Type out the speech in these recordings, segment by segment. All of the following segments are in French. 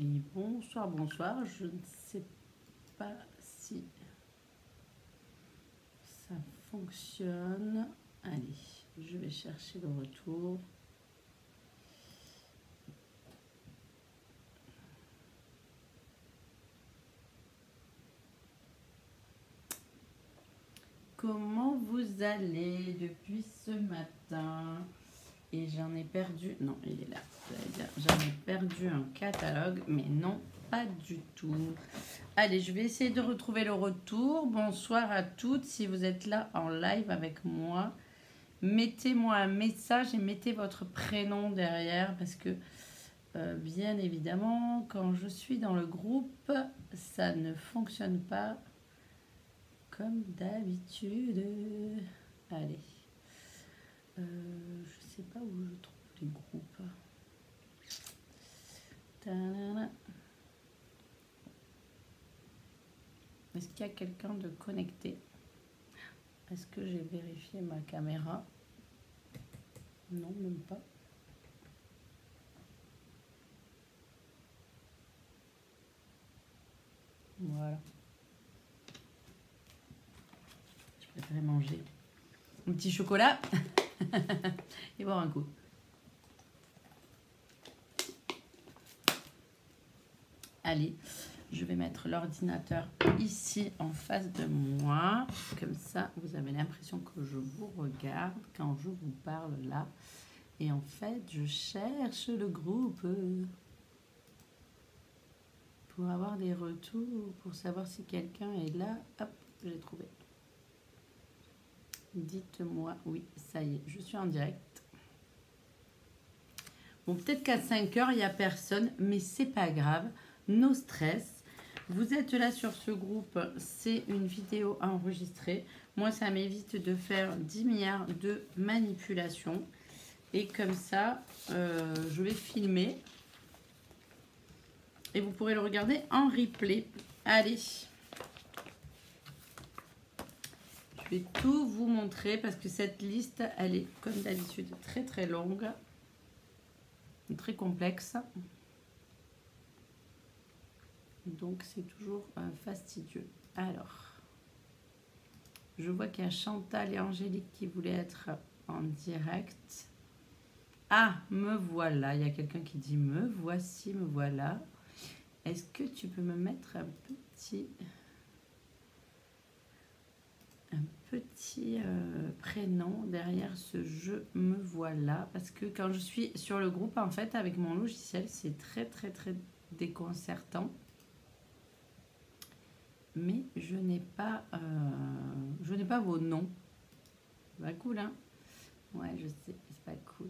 Et bonsoir, bonsoir. Je ne sais pas si ça fonctionne. Allez, je vais chercher le retour. Comment vous allez depuis ce matin? Et j'en ai perdu... Non, il est là. J'en ai perdu un catalogue, mais non, pas du tout. Allez, je vais essayer de retrouver le retour. Bonsoir à toutes. Si vous êtes là en live avec moi, mettez-moi un message et mettez votre prénom derrière parce que, bien évidemment, quand je suis dans le groupe, ça ne fonctionne pas comme d'habitude. Allez. Je sais pas où je trouve les groupes. Est-ce qu'il y a quelqu'un de connecté? Est-ce que j'ai vérifié ma caméra? Non, même pas. Voilà. Je préférais manger un petit chocolat et boire un coup. Allez, je vais mettre l'ordinateur ici en face de moi. Comme ça, vous avez l'impression que je vous regarde quand je vous parle là. Et en fait, je cherche le groupe pour avoir des retours, pour savoir si quelqu'un est là. Hop, je l'ai trouvé. Dites-moi, oui, ça y est, je suis en direct. Bon, peut-être qu'à 5 heures, il n'y a personne, mais c'est pas grave. No stress. Vous êtes là sur ce groupe, c'est une vidéo enregistrée. Moi, ça m'évite de faire 10 milliards de manipulations. Et comme ça, je vais filmer. Et vous pourrez le regarder en replay. Allez. Je vais tout vous montrer parce que cette liste, elle est comme d'habitude très très longue. Très complexe. Donc c'est toujours fastidieux. Alors, je vois qu'il y a Chantal et Angélique qui voulaient être en direct. Ah, me voilà. Il y a quelqu'un qui dit me voici, me voilà. Est-ce que tu peux me mettre un petit prénom derrière ce je me voilà? Parce que quand je suis sur le groupe, en fait, avec mon logiciel, c'est très, très, très déconcertant. Mais je n'ai pas vos noms. C'est pas cool, hein? Ouais, je sais, c'est pas cool.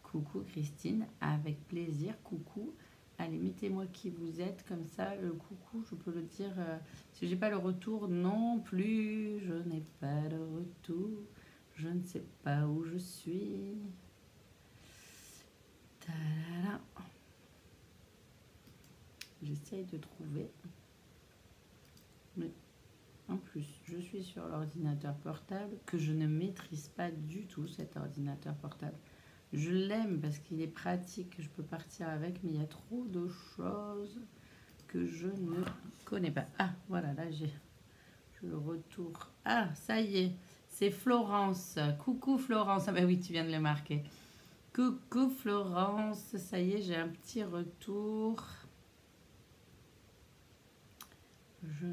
Coucou Christine, avec plaisir, coucou. Allez, mettez-moi qui vous êtes, comme ça, le coucou, je peux le dire. Si j'ai pas le retour non plus, je n'ai pas le retour, je ne sais pas où je suis. Ta-da-da. J'essaye de trouver. Mais en plus, je suis sur l'ordinateur portable que je ne maîtrise pas du tout, cet ordinateur portable. Je l'aime parce qu'il est pratique, je peux partir avec, mais il y a trop de choses que je ne connais pas. Ah, voilà, là j'ai le retour. Ah, ça y est, c'est Florence. Coucou Florence. Ah ben oui, tu viens de le marquer. Coucou Florence, ça y est, j'ai un petit retour. Je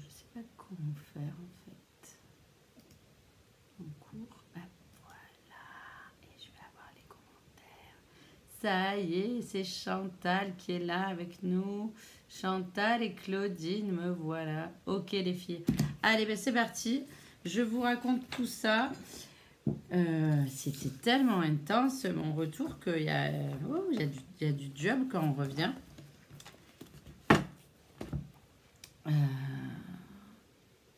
sais pas comment faire en fait. En cours, ben voilà, et je vais avoir les commentaires. Ça y est, c'est Chantal qui est là avec nous. Chantal et Claudine, me voilà. Ok les filles. Allez, ben c'est parti. Je vous raconte tout ça. C'était tellement intense mon retour qu'il y a, y a du job quand on revient.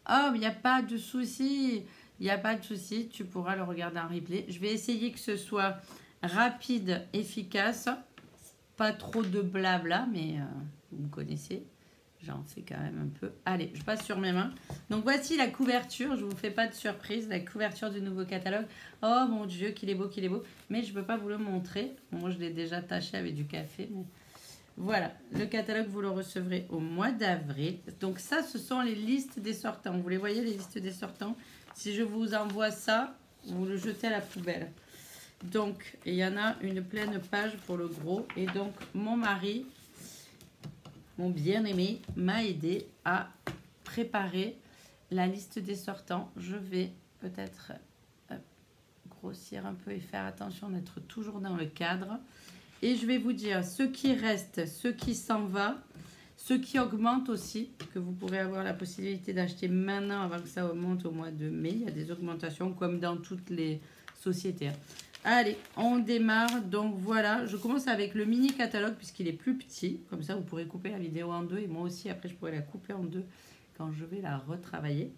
Oh, il n'y a pas de souci. Il n'y a pas de souci. Tu pourras le regarder en replay. Je vais essayer que ce soit rapide, efficace. Pas trop de blabla, mais vous me connaissez. J'en sais quand même un peu. Allez, je passe sur mes mains. Donc voici la couverture. Je ne vous fais pas de surprise. La couverture du nouveau catalogue. Oh mon Dieu, qu'il est beau, qu'il est beau. Mais je ne peux pas vous le montrer. Moi, je l'ai déjà taché avec du café. Mais... Voilà, le catalogue, vous le recevrez au mois d'avril. Donc ça, ce sont les listes des sortants. Vous les voyez, les listes des sortants. Si je vous envoie ça, vous le jetez à la poubelle. Donc, il y en a une pleine page pour le gros. Et donc, mon mari... Mon bien-aimé m'a aidé à préparer la liste des sortants. Je vais peut-être grossir un peu et faire attention d'être toujours dans le cadre. Et je vais vous dire ce qui reste, ce qui s'en va, ce qui augmente aussi, que vous pourrez avoir la possibilité d'acheter maintenant avant que ça augmente au mois de mai. Il y a des augmentations comme dans toutes les sociétés. Allez, on démarre. Donc voilà, je commence avec le mini catalogue puisqu'il est plus petit. Comme ça, vous pourrez couper la vidéo en deux. Et moi aussi, après, je pourrai la couper en deux quand je vais la retravailler.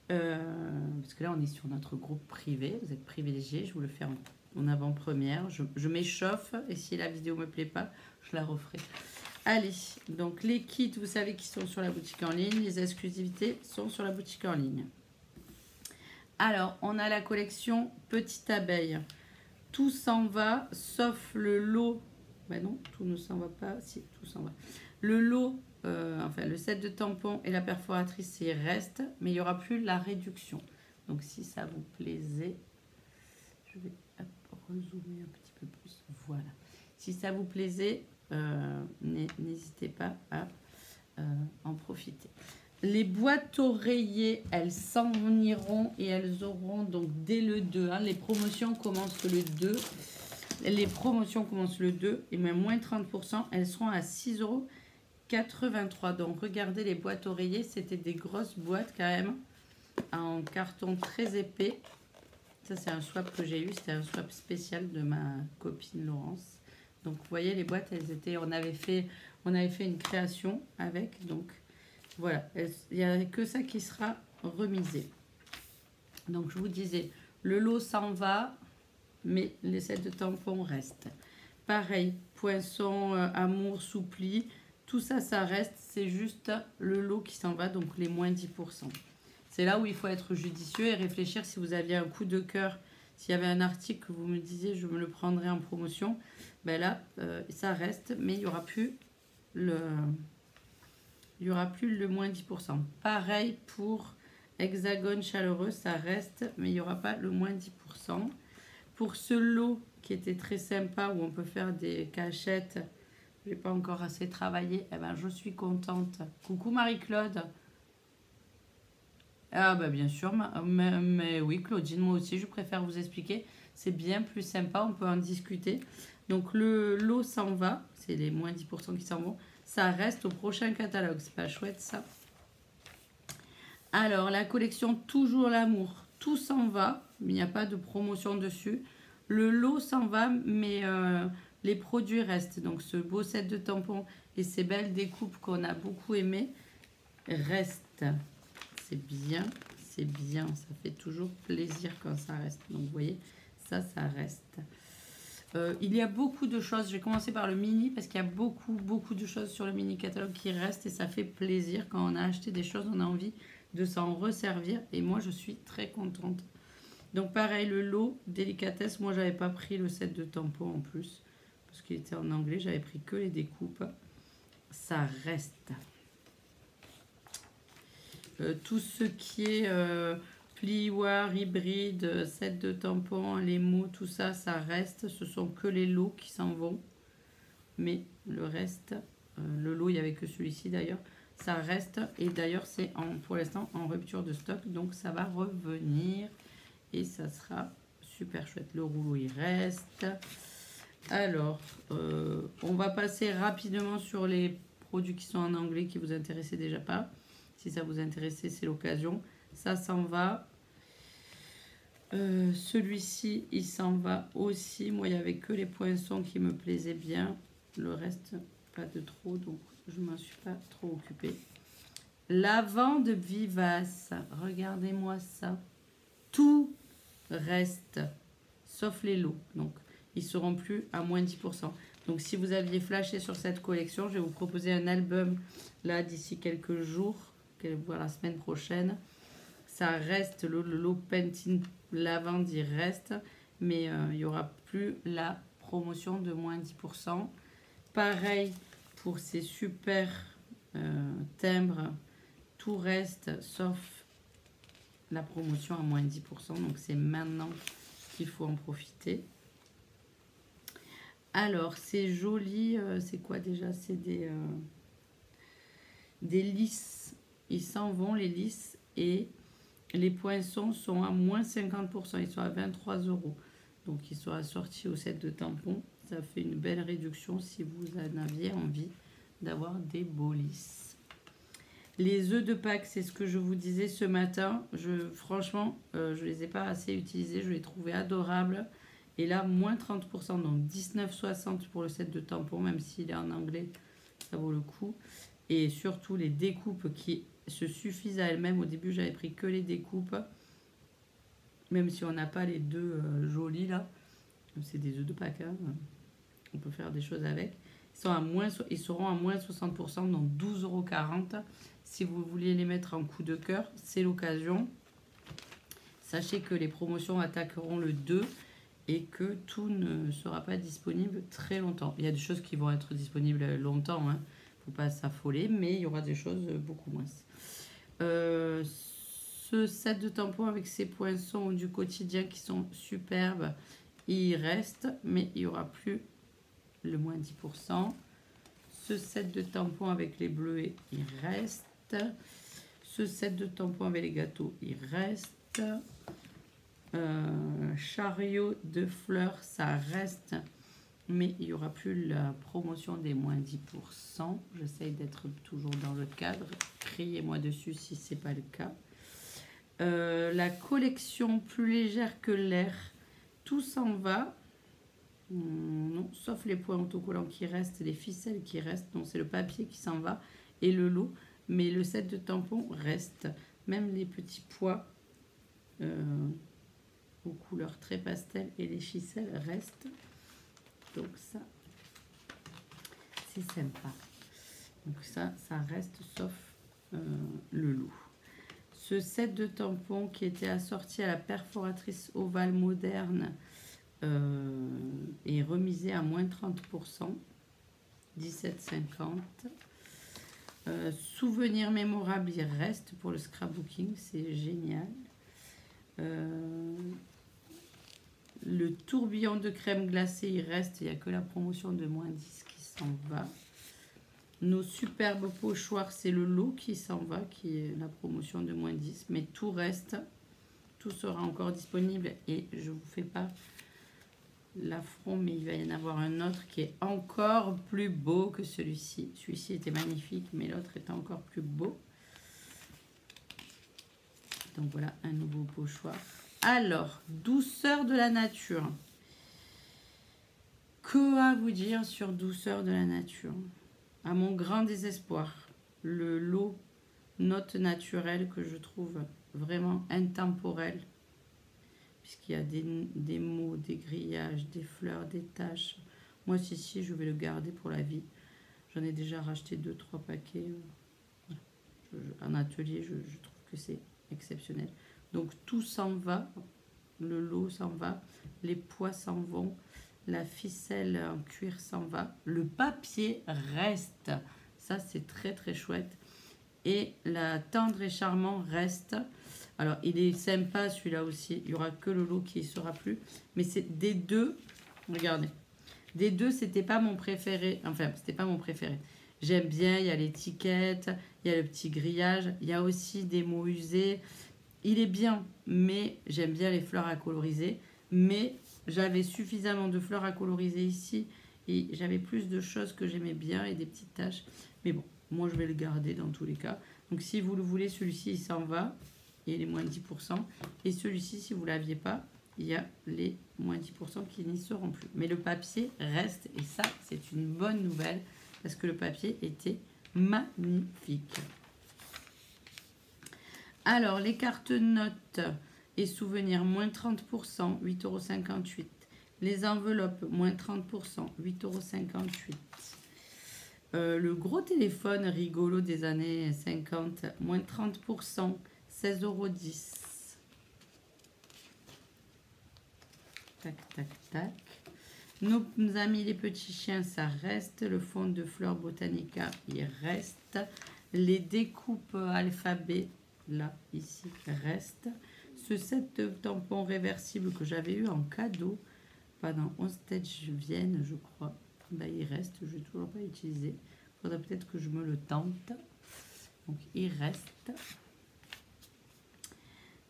Parce que là, on est sur notre groupe privé. Vous êtes privilégiés. Je vous le fais en avant-première. Je m'échauffe. Et si la vidéo ne me plaît pas, je la referai. Allez, donc les kits, vous savez qu'ils sont sur la boutique en ligne. Les exclusivités sont sur la boutique en ligne. Alors, on a la collection Petite Abeille. Tout s'en va, sauf le lot. Ben non, tout ne s'en va pas. Si, tout s'en va. Le lot, enfin, le set de tampons et la perforatrice, il reste. Mais il n'y aura plus la réduction. Donc, si ça vous plaisait, je vais rezoomer un petit peu plus. Voilà. Si ça vous plaisait, n'hésitez pas à en profiter. Les boîtes oreillers, elles s'en iront et elles auront donc dès le 2. Hein, les promotions commencent le 2. Les promotions commencent le 2 et même moins 30%. Elles seront à 6,83 €. Donc regardez les boîtes oreillers. C'était des grosses boîtes quand même. En carton très épais. Ça c'est un swap que j'ai eu. C'était un swap spécial de ma copine Laurence. Donc vous voyez les boîtes, elles étaient... On avait fait une création avec. Donc... Voilà, il n'y a que ça qui sera remisé. Donc, je vous disais, le lot s'en va, mais les sets de tampons restent. Pareil, poinçon, amour, soupli, tout ça, ça reste. C'est juste le lot qui s'en va, donc les moins 10%. C'est là où il faut être judicieux et réfléchir si vous aviez un coup de cœur. S'il y avait un article que vous me disiez, je me le prendrais en promotion, ben là, ça reste, mais il n'y aura plus le... Il n'y aura plus le moins 10%. Pareil pour Hexagone chaleureux, ça reste, mais il n'y aura pas le moins 10%. Pour ce lot qui était très sympa, où on peut faire des cachettes, je n'ai pas encore assez travaillé, eh ben, je suis contente. Coucou Marie-Claude. Ah bah bien sûr, mais oui Claudine, moi aussi je préfère vous expliquer. C'est bien plus sympa, on peut en discuter. Donc le lot s'en va, c'est les moins 10% qui s'en vont. Ça reste au prochain catalogue. C'est pas chouette, ça. Alors, la collection Toujours l'amour. Tout s'en va. Il n'y a pas de promotion dessus. Le lot s'en va, mais les produits restent. Donc, ce beau set de tampons et ces belles découpes qu'on a beaucoup aimées restent. C'est bien. C'est bien. Ça fait toujours plaisir quand ça reste. Donc, vous voyez, ça reste. Il y a beaucoup de choses. Je vais commencer par le mini parce qu'il y a beaucoup de choses sur le mini catalogue qui restent et ça fait plaisir. Quand on a acheté des choses, on a envie de s'en resservir et moi je suis très contente. Donc pareil, le lot délicatesse, moi j'avais pas pris le set de tampons en plus parce qu'il était en anglais, j'avais pris que les découpes. Ça reste. Tout ce qui est plioir, hybride, set de tampons, les mots, tout ça, ça reste. Ce sont que les lots qui s'en vont. Mais le reste, le lot, il n'y avait que celui-ci d'ailleurs, ça reste. Et d'ailleurs, c'est pour l'instant en rupture de stock. Donc, ça va revenir et ça sera super chouette. Le rouleau, il reste. Alors, on va passer rapidement sur les produits qui sont en anglais qui vous intéressaient déjà pas. Si ça vous intéressait, c'est l'occasion. Ça s'en va. Celui-ci, il s'en va aussi. Moi, il n'y avait que les poinçons qui me plaisaient bien. Le reste, pas de trop. Donc, je ne m'en suis pas trop occupée. Lavande vivace. Regardez-moi ça. Tout reste, sauf les lots. Donc, ils ne seront plus à moins 10%. Donc si vous aviez flashé sur cette collection, je vais vous proposer un album là d'ici quelques jours, voire la semaine prochaine. Ça reste, le lot Pantene lavande, il reste, mais il n'y aura plus la promotion de moins 10%. Pareil pour ces super timbres, tout reste sauf la promotion à moins 10%. Donc c'est maintenant qu'il faut en profiter. Alors c'est joli, c'est quoi déjà? C'est des lisses. Ils s'en vont les lisses et les poinçons sont à moins 50%. Ils sont à 23 €. Donc ils sont assortis au set de tampons. Ça fait une belle réduction si vous en aviez envie d'avoir des beaux lisses. Les œufs de Pâques, c'est ce que je vous disais ce matin. Franchement, je ne les ai pas assez utilisés. Je les trouvais adorables. Et là, moins 30%. Donc 19,60 pour le set de tampons, même s'il est en anglais, ça vaut le coup. Et surtout les découpes qui se suffisent à elles-mêmes. Au début, j'avais pris que les découpes. Même si on n'a pas les deux jolis là. C'est des œufs de Pâques. Hein. On peut faire des choses avec. Ils seront à moins 60%, donc 12,40 €. Si vous voulez les mettre en coup de cœur, c'est l'occasion. Sachez que les promotions attaqueront le 2 et que tout ne sera pas disponible très longtemps. Il y a des choses qui vont être disponibles longtemps, hein. Faut pas s'affoler, mais il y aura des choses beaucoup moins. Ce set de tampons avec ces poinçons du quotidien qui sont superbes, il reste, mais il n'y aura plus le moins 10%. Ce set de tampons avec les bleuets, il reste. Ce set de tampons avec les gâteaux, il reste. Chariot de fleurs, ça reste. Mais il n'y aura plus la promotion des moins 10%. J'essaye d'être toujours dans le cadre. Criez-moi dessus si ce n'est pas le cas. La collection plus légère que l'air, tout s'en va. Non, sauf les points autocollants qui restent, les ficelles qui restent. Donc c'est le papier qui s'en va et le lot. Mais le set de tampons reste. Même les petits pois aux couleurs très pastel et les ficelles restent. Donc ça, c'est sympa. Donc ça reste sauf le lot. Ce set de tampons qui était assorti à la perforatrice ovale moderne est remisé à moins 30%, 17,50 €. Souvenir mémorable, il reste pour le scrapbooking, c'est génial. Le tourbillon de crème glacée, il reste, il n'y a que la promotion de moins 10 qui s'en va. Nos superbes pochoirs, c'est le lot qui s'en va, qui est la promotion de moins 10, mais tout reste, tout sera encore disponible et je ne vous fais pas l'affront, mais il va y en avoir un autre qui est encore plus beau que celui-ci. Celui-ci était magnifique, mais l'autre est encore plus beau. Donc voilà, un nouveau pochoir. Alors, douceur de la nature. Que à vous dire sur douceur de la nature? À mon grand désespoir, le lot note naturelle que je trouve vraiment intemporel, puisqu'il y a des mots, des grillages, des fleurs, des taches. Moi, si, je vais le garder pour la vie. J'en ai déjà racheté 2-3 paquets. En atelier, je trouve que c'est exceptionnel. Donc tout s'en va, le lot s'en va, les pois s'en vont, la ficelle en cuir s'en va, le papier reste, ça c'est très très chouette, et la tendre et charmant reste. Alors il est sympa celui-là aussi, il n'y aura que le lot qui ne sera plus, mais c'est des deux, regardez, des deux c'était pas mon préféré, enfin c'était pas mon préféré. J'aime bien, il y a l'étiquette, il y a le petit grillage, il y a aussi des mots usés. Il est bien, mais j'aime bien les fleurs à coloriser. Mais j'avais suffisamment de fleurs à coloriser ici et j'avais plus de choses que j'aimais bien et des petites taches. Mais bon, moi je vais le garder dans tous les cas. Donc si vous le voulez, celui-ci il s'en va et les moins 10%. Et celui-ci, si vous ne l'aviez pas, il y a les moins 10% qui n'y seront plus. Mais le papier reste et ça, c'est une bonne nouvelle parce que le papier était magnifique. Alors, les cartes notes et souvenirs, moins 30%, 8,58 €. Les enveloppes, moins 30%, 8,58 €. Le gros téléphone rigolo des années 50, moins 30%, 16,10 €. Tac, tac, tac. Nos amis les petits chiens, ça reste. Le fond de Fleur Botanica, il reste. Les découpes alphabet, là, ici, reste. Ce set de tampons réversibles que j'avais eu en cadeau pendant Hostage Vienne, je crois. Ben, il reste, je n'ai toujours pas utilisé. Il faudrait peut-être que je me le tente. Donc, il reste.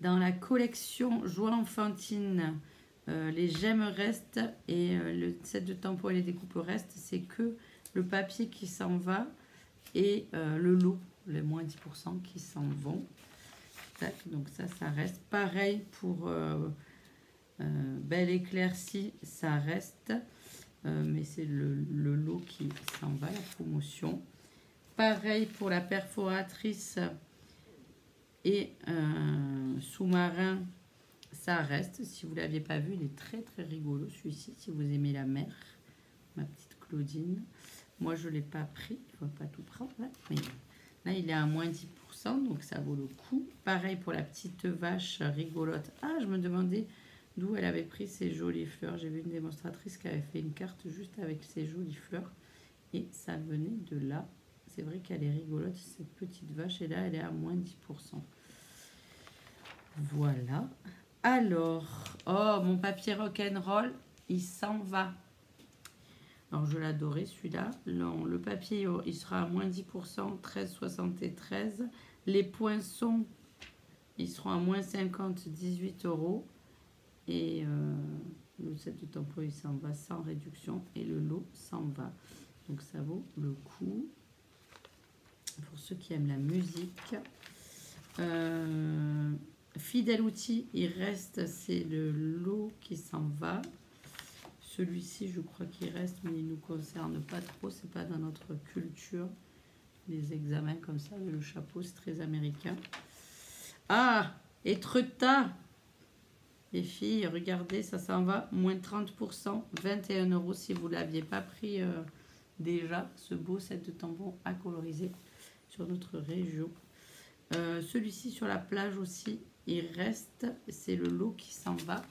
Dans la collection Joie enfantine, les gemmes restent et le set de tampons et les découpes restent. C'est que le papier qui s'en va et le lot, les moins 10% qui s'en vont. Tac, donc ça reste. Pareil pour Belle Éclaircie, ça reste. Mais c'est le lot qui s'en va, la promotion. Pareil pour la perforatrice et sous-marin, ça reste. Si vous ne l'aviez pas vu, il est très très rigolo celui-ci, si vous aimez la mer. Ma petite Claudine. Moi, je ne l'ai pas pris, il ne faut pas tout prendre. Là. Mais là, il est à moins 10%, donc ça vaut le coup. Pareil pour la petite vache rigolote. Ah, je me demandais d'où elle avait pris ces jolies fleurs. J'ai vu une démonstratrice qui avait fait une carte juste avec ces jolies fleurs. Et ça venait de là. C'est vrai qu'elle est rigolote, cette petite vache. Et là, elle est à moins 10%. Voilà. Alors, oh, mon papier rock'n'roll, il s'en va. Alors, je l'adorais, celui-là. Le papier, il sera à moins 10%, 13,73 €. Les poinçons, ils seront à moins 50, 18 €. Et le set de tampons, il s'en va sans réduction. Et le lot s'en va. Donc, ça vaut le coup. Pour ceux qui aiment la musique. Fidèle outil, il reste, c'est le lot qui s'en va. Celui-ci, je crois qu'il reste, mais il ne nous concerne pas trop. C'est pas dans notre culture. Les examens comme ça, avec le chapeau, c'est très américain. Ah, Etretat. Les filles, regardez, ça s'en va. Moins 30%, 21 € si vous ne l'aviez pas pris déjà. Ce beau set de tampons à coloriser sur notre région. Celui-ci sur la plage aussi, il reste. C'est le lot qui s'en va.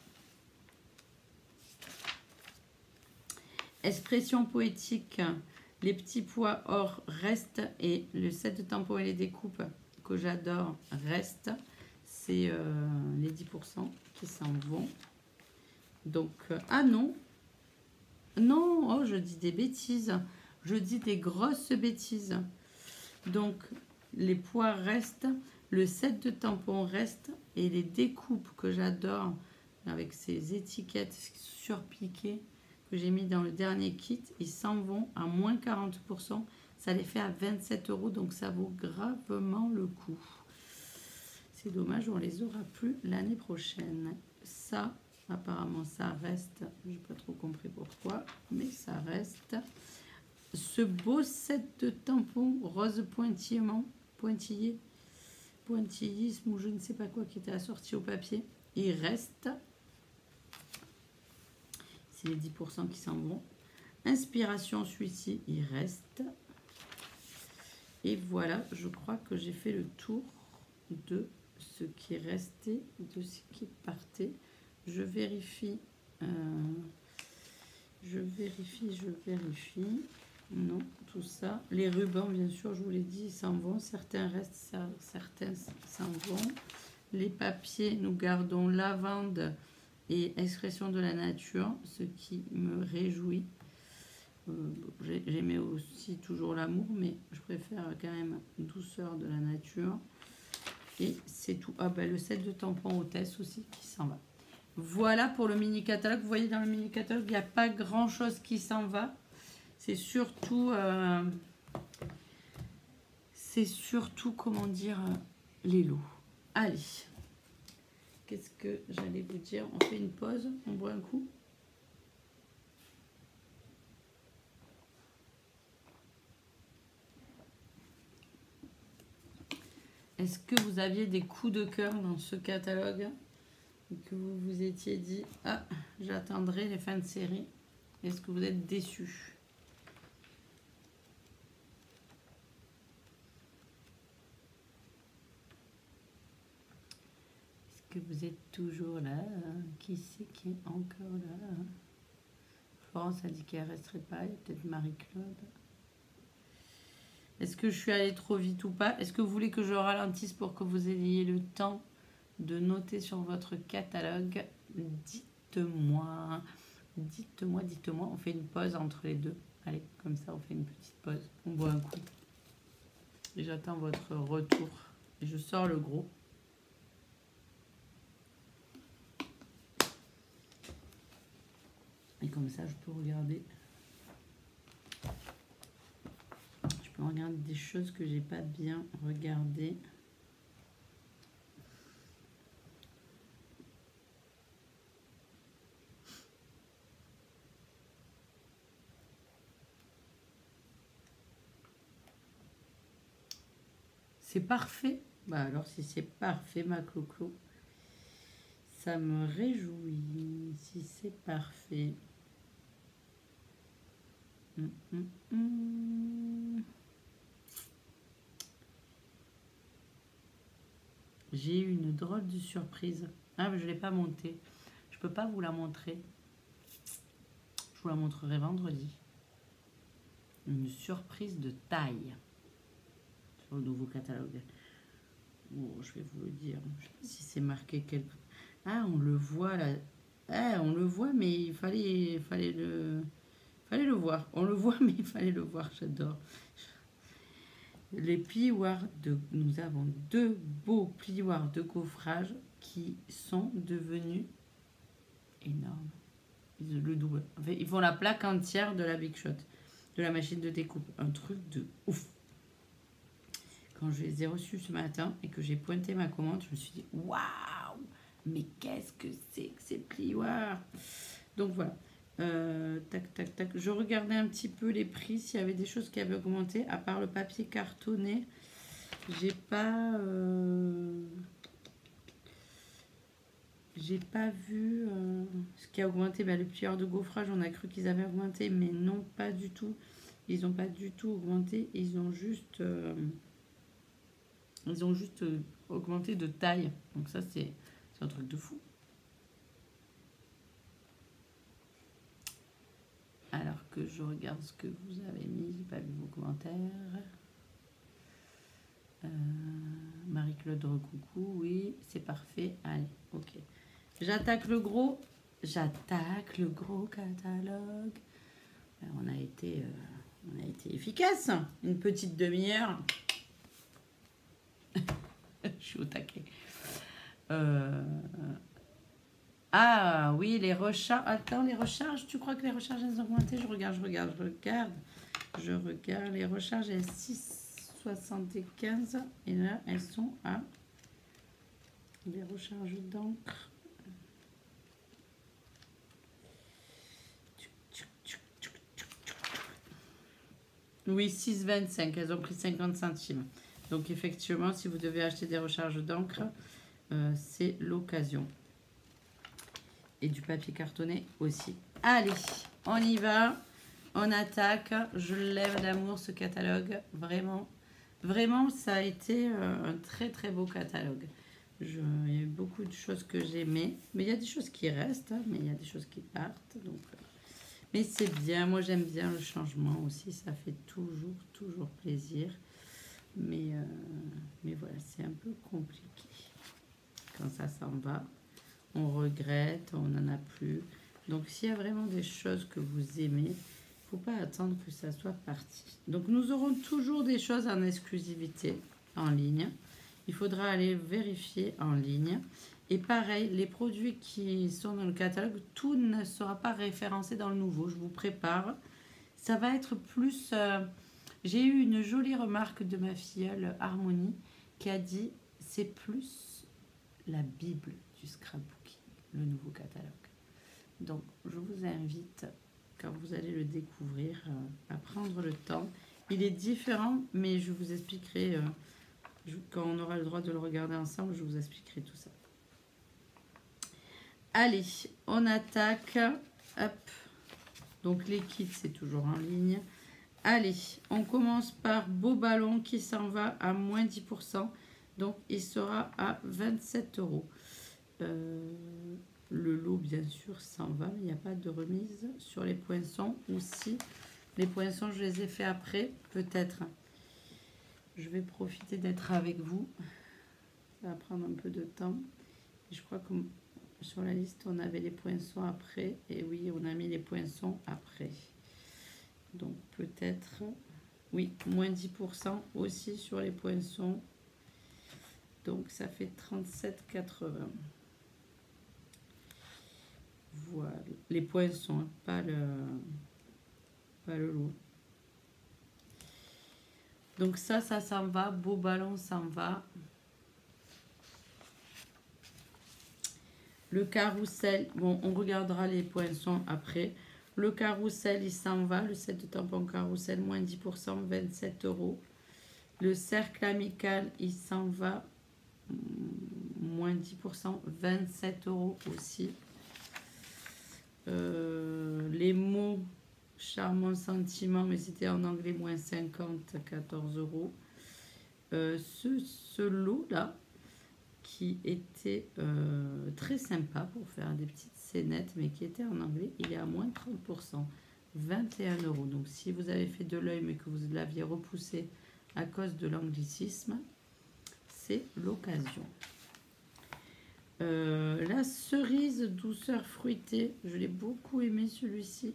Expression poétique, les petits pois or restent et le set de tampons et les découpes que j'adore reste. C'est les 10% qui s'en vont. Donc, ah non, non, oh, je dis des bêtises. Je dis des grosses bêtises. Donc, les pois restent, le set de tampons reste et les découpes que j'adore avec ces étiquettes surpiquées que j'ai mis dans le dernier kit, ils s'en vont à moins 40%. Ça les fait à 27 €, donc ça vaut gravement le coup. C'est dommage, on les aura plus l'année prochaine. Ça, apparemment, ça reste. Je n'ai pas trop compris pourquoi, mais ça reste. Ce beau set de tampons rose pointillisme ou je ne sais pas quoi qui était assorti au papier, il reste. C'est les 10% qui s'en vont. Inspiration, celui-ci, il reste. Et voilà, je crois que j'ai fait le tour de ce qui restait, de ce qui partait. Je vérifie. Je vérifie. Non, tout ça. Les rubans, bien sûr, je vous l'ai dit, ils s'en vont. Certains restent, certains s'en vont. Les papiers, nous gardons lavande et expression de la nature, ce qui me réjouit. J'aimais aussi toujours l'amour, mais je préfère quand même douceur de la nature. Et c'est tout. Ah ben le set de tampons hôtesse aussi qui s'en va. Voilà pour le mini catalogue. Vous voyez dans le mini catalogue, il n'y a pas grand chose qui s'en va. C'est surtout, comment dire, les lots. Allez. Qu'est-ce que j'allais vous dire? On fait une pause, on boit un coup. Est-ce que vous aviez des coups de cœur dans ce catalogue? et que vous vous étiez dit « Ah, j'attendrai les fins de série ». Est-ce que vous êtes déçus? Est-ce que vous êtes toujours là? Qui c'est qui est encore là? Florence a dit qu'elle ne resterait pas. Il y a peut-être Marie-Claude. Est-ce que je suis allée trop vite ou pas? Est-ce que vous voulez que je ralentisse pour que vous ayez le temps de noter sur votre catalogue? Dites-moi. Dites-moi, dites-moi. On fait une pause entre les deux. Allez, comme ça, on fait une petite pause. On boit un coup. Et j'attends votre retour. Et je sors le gros. Et comme ça, je peux regarder. Je peux regarder des choses que j'ai pas bien regardées. C'est parfait. Bah alors si c'est parfait, ma Clo-Clo, ça me réjouit. Si c'est parfait. J'ai eu une drôle de surprise. Ah, mais je ne l'ai pas montée. Je peux pas vous la montrer. Je vous la montrerai vendredi. Une surprise de taille sur le nouveau catalogue. Bon, je vais vous le dire. Je sais pas si c'est marqué quelque... Ah, on le voit là. Ah, on le voit, mais il fallait le voir. On le voit, mais il fallait le voir. J'adore. Les plioirs nous avons deux beaux plioirs de gaufrage qui sont devenus énormes. Le double. En fait, ils font la plaque entière de la Big Shot, de la machine de découpe. Un truc de ouf. Quand je les ai reçus ce matin et que j'ai pointé ma commande, je me suis dit waouh, mais qu'est-ce que c'est que ces plioirs? Donc voilà. Tac, tac, tac. Je regardais un petit peu les prix, s'il y avait des choses qui avaient augmenté, à part le papier cartonné. J'ai pas vu ce qui a augmenté. Le plieur de gaufrage, on a cru qu'ils avaient augmenté, mais non, pas du tout. Ils n'ont pas du tout augmenté. Ils ont juste augmenté de taille. Donc ça, c'est un truc de fou. Alors que je regarde ce que vous avez mis, j'ai pas vu vos commentaires. Marie-Claude recoucou, oui, c'est parfait. Allez, ok. J'attaque le gros catalogue. On a été efficace. Une petite demi-heure. Je suis au taquet. Ah oui, les recharges. Attends, les recharges, tu crois que les recharges elles ont augmenté? Je regarde. Les recharges, elles 6,75 et là, elles sont à les recharges d'encre. Oui, 6,25. Elles ont pris 50 centimes. Donc effectivement, si vous devez acheter des recharges d'encre, c'est l'occasion. Et du papier cartonné aussi. Allez, on y va. On attaque. Je l'aime d'amour ce catalogue. Vraiment, vraiment, ça a été un très très beau catalogue. Il y a eu beaucoup de choses que j'aimais. Mais il y a des choses qui restent. Mais il y a des choses qui partent. Donc, mais c'est bien. Moi, j'aime bien le changement aussi. Ça fait toujours plaisir. Mais voilà, c'est un peu compliqué. Quand ça s'en va, on regrette, on n'en a plus. Donc, s'il y a vraiment des choses que vous aimez, il ne faut pas attendre que ça soit parti. Donc, nous aurons toujours des choses en exclusivité en ligne. Il faudra aller vérifier en ligne. Et pareil, les produits qui sont dans le catalogue, tout ne sera pas référencé dans le nouveau. Je vous prépare. Ça va être plus... j'ai eu une jolie remarque de ma filleule Harmonie qui a dit « c'est plus la Bible du scrapbooking, le nouveau catalogue ». Donc, je vous invite, quand vous allez le découvrir, à prendre le temps. Il est différent, mais je vous expliquerai, quand on aura le droit de le regarder ensemble, je vous expliquerai tout ça. Allez, on attaque. Hop. Donc les kits, c'est toujours en ligne. Allez, on commence par Beau Ballon qui s'en va à moins 10%. Donc il sera à 27 €. Le lot, bien sûr, s'en va. Il n'y a pas de remise sur les poinçons. Ou si les poinçons, je les ai fait après, peut-être. Je vais profiter d'être avec vous. Ça va prendre un peu de temps. Je crois que sur la liste, on avait les poinçons après. Et oui, on a mis les poinçons après. Donc peut-être, oui, moins 10% aussi sur les poinçons. Donc ça fait 37,80. Voilà, les poinçons, hein, pas le lot. Donc ça s'en va. Beau Ballon s'en va. Le carrousel, bon, on regardera les poinçons après. Le carrousel, il s'en va. Le set de tampons carrousel, moins 10%, 27 €. Le cercle amical, il s'en va. Moins 10%, 27 € aussi. Les mots charmant sentiment, mais c'était en anglais, moins 50, 14 €. Ce lot-là, qui était très sympa pour faire des petites scénettes, mais qui était en anglais, il est à moins 30%, 21 €. Donc si vous avez fait de l'œil, mais que vous l'aviez repoussé à cause de l'anglicisme, c'est l'occasion. La cerise douceur fruitée, je l'ai beaucoup aimé celui-ci.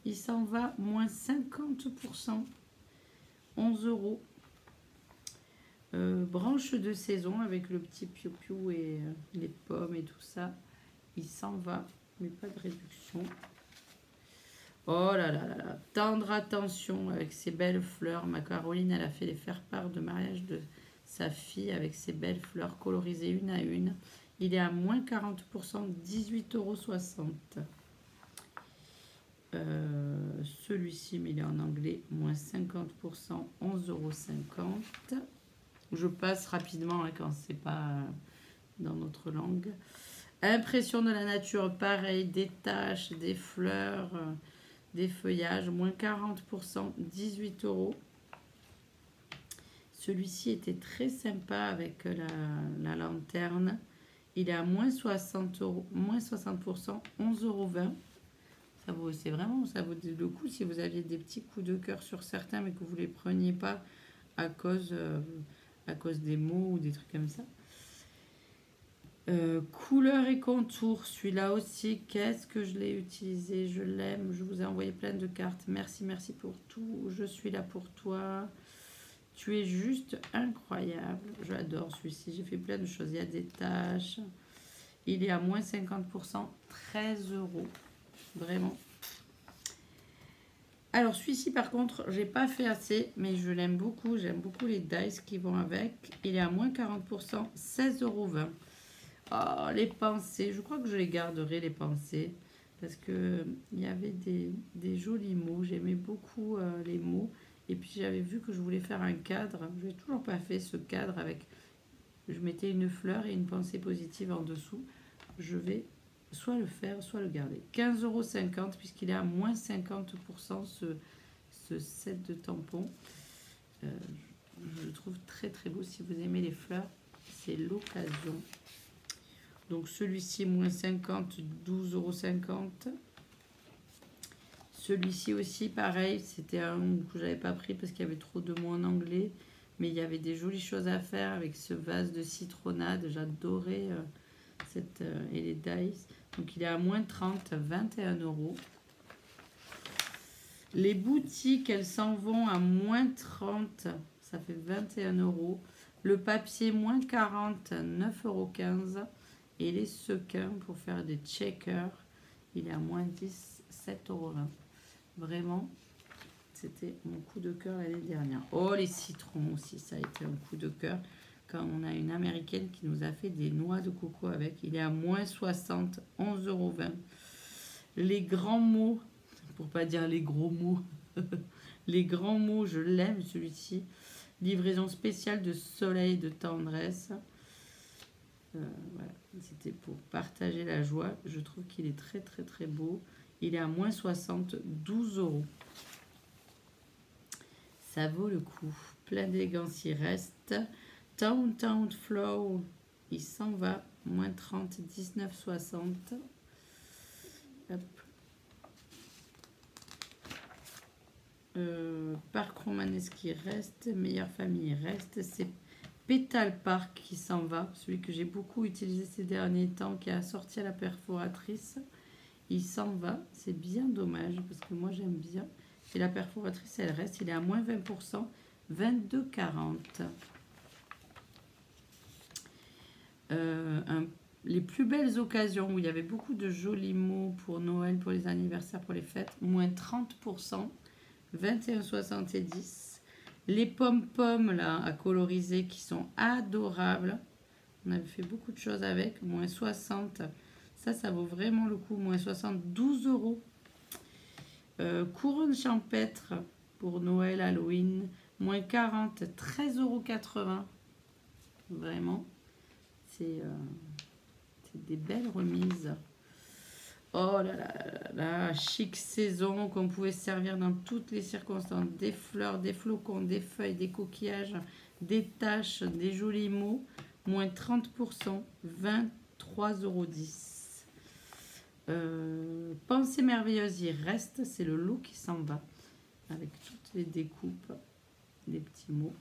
Il s'en va moins 50%, 11 €. Branche de saison avec le petit piou-piou et les pommes et tout ça. Il s'en va, mais pas de réduction. Oh là là là là, tendre attention avec ces belles fleurs. Ma Caroline, elle a fait les faire-part de mariage de sa fille avec ces belles fleurs colorisées une à une. Il est à moins 40%, 18,60 €. Celui-ci, mais il est en anglais, moins 50%, 11,50 €. Je passe rapidement hein, quand c'est pas dans notre langue. Impression de la nature, pareil, des taches, des fleurs, des feuillages, moins 40%, 18 €. Celui-ci était très sympa avec la lanterne. Il est à moins 60 €, moins 60%, 11,20 €. C'est vraiment, ça vaut le coup si vous aviez des petits coups de cœur sur certains, mais que vous ne les preniez pas à cause des mots ou des trucs comme ça. Couleur et contour, celui-là aussi, qu'est-ce que je l'ai utilisé, je l'aime, je vous ai envoyé plein de cartes, merci pour tout, je suis là pour toi, tu es juste incroyable, j'adore celui-ci, j'ai fait plein de choses, il y a des taches, il est à moins 50%, 13 €, vraiment. Alors celui-ci par contre, j'ai pas fait assez, mais je l'aime beaucoup, j'aime beaucoup les dice qui vont avec, il est à moins 40%, 16,20 €. Oh, les pensées, je crois que je les garderai les pensées parce que il y avait des jolis mots, j'aimais beaucoup les mots et puis j'avais vu que je voulais faire un cadre, je n'ai toujours pas fait ce cadre avec, je mettais une fleur et une pensée positive en dessous, je vais soit le faire, soit le garder. 15,50 € puisqu'il est à moins 50% ce set de tampons. Je le trouve très très beau, si vous aimez les fleurs, c'est l'occasion. Donc celui-ci, moins 50, 12,50 €. Celui-ci aussi, pareil, c'était un que j'avais pas pris parce qu'il y avait trop de mots en anglais. Mais il y avait des jolies choses à faire avec ce vase de citronnade. J'adorais et les dice. Donc il est à moins 30, 21 €. Les boutiques, elles s'en vont à moins 30, ça fait 21 €. Le papier, moins 40, 9,15 €. Et les sequins pour faire des checkers, il est à moins 10, 7,20 €. Vraiment, c'était mon coup de cœur l'année dernière. Oh, les citrons aussi, ça a été un coup de cœur. Quand on a une américaine qui nous a fait des noix de coco avec, il est à moins 60, 11,20 €. Les grands mots, pour pas dire les gros mots, les grands mots, je l'aime celui-ci. Livraison spéciale de soleil, de tendresse. Voilà, c'était pour partager la joie. Je trouve qu'il est très très très beau. Il est à moins 60, 12 €. Ça vaut le coup. Plein d'élégance, il reste. Town Flow, il s'en va. Moins 30, 19,60. Hop. Parc Romanesque reste. Meilleure famille reste. C'est Pétale Park qui s'en va. Celui que j'ai beaucoup utilisé ces derniers temps, qui a sorti à la perforatrice. Il s'en va. C'est bien dommage parce que moi j'aime bien. Et la perforatrice, elle reste. Il est à moins 20%. 22,40. Les plus belles occasions où il y avait beaucoup de jolis mots pour Noël, pour les anniversaires, pour les fêtes. Moins 30%. 21,70. Les pom-poms là à coloriser qui sont adorables. On avait fait beaucoup de choses avec. Moins 60. Ça vaut vraiment le coup. Moins 60, 12 €. Couronne champêtre pour Noël, Halloween. Moins 40, 13,80 €. Vraiment. C'est des belles remises. Oh là là là là, chic saison qu'on pouvait servir dans toutes les circonstances. Des fleurs, des flocons, des feuilles, des coquillages, des taches, des jolis mots. Moins 30%, 23,10 €. Pensée merveilleuse, il reste. C'est le lot qui s'en va. Avec toutes les découpes, des petits mots.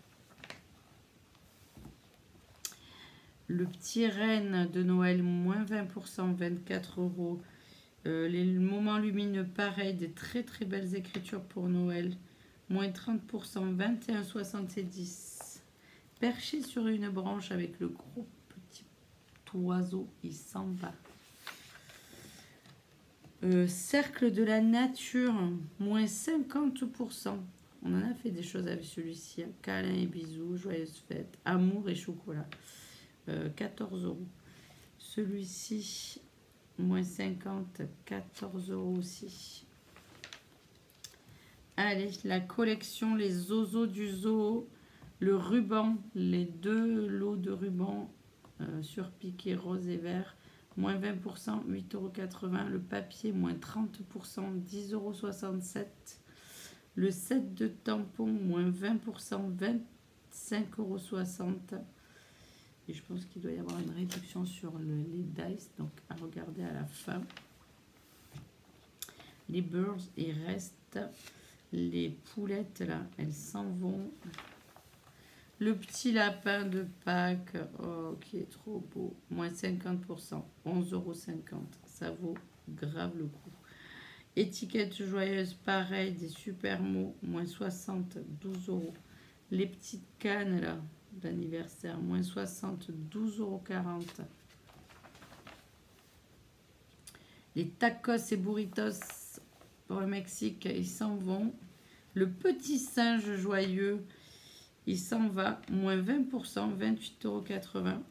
Le petit renne de Noël, moins 20%, 24 €. Les moments lumineux, pareil, des très très belles écritures pour Noël. Moins 30%, 21,70 €. Perché sur une branche avec le gros petit oiseau, il s'en va. Cercle de la nature, moins 50%. On en a fait des choses avec celui-ci. Câlins et bisous, joyeuses fêtes, amour et chocolat. 14 €. Celui-ci, moins 50, 14 € aussi. Allez, la collection, les zozos du zoo, le ruban, les 2 lots de ruban surpiqués rose et vert, moins 20%, 8,80 €. Le papier, moins 30%, 10,67 €. Le set de tampons, moins 20%, 25,60 €. Et je pense qu'il doit y avoir une réduction sur les dice, donc à regarder à la fin. Les birds, il reste. Les poulettes, là, elles s'en vont. Le petit lapin de Pâques, oh, qui est trop beau. Moins 50%, 11,50 €. Ça vaut grave le coup. Étiquette joyeuse, pareil, des super mots. Moins 60, 12 €. Les petites cannes, là, d'anniversaire, moins 60, 12,40 €. Les tacos et burritos pour le Mexique, ils s'en vont. Le petit singe joyeux, il s'en va. Moins 20%, 28,80 €.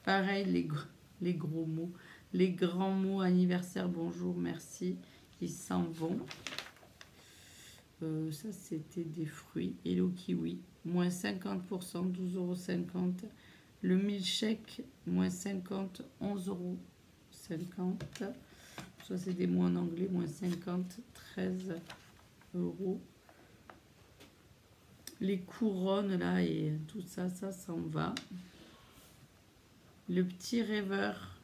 Pareil, les gros mots. Les grands mots, anniversaire, bonjour, merci, ils s'en vont. Ça, c'était des fruits. Hello Kiwi, moins 50%, 12,50 €. Le milkshake, moins 50, 11,50 €. Ça, c'est des mots en anglais, moins 50, 13 €. Les couronnes, là, et tout ça, ça s'en va. Le petit rêveur,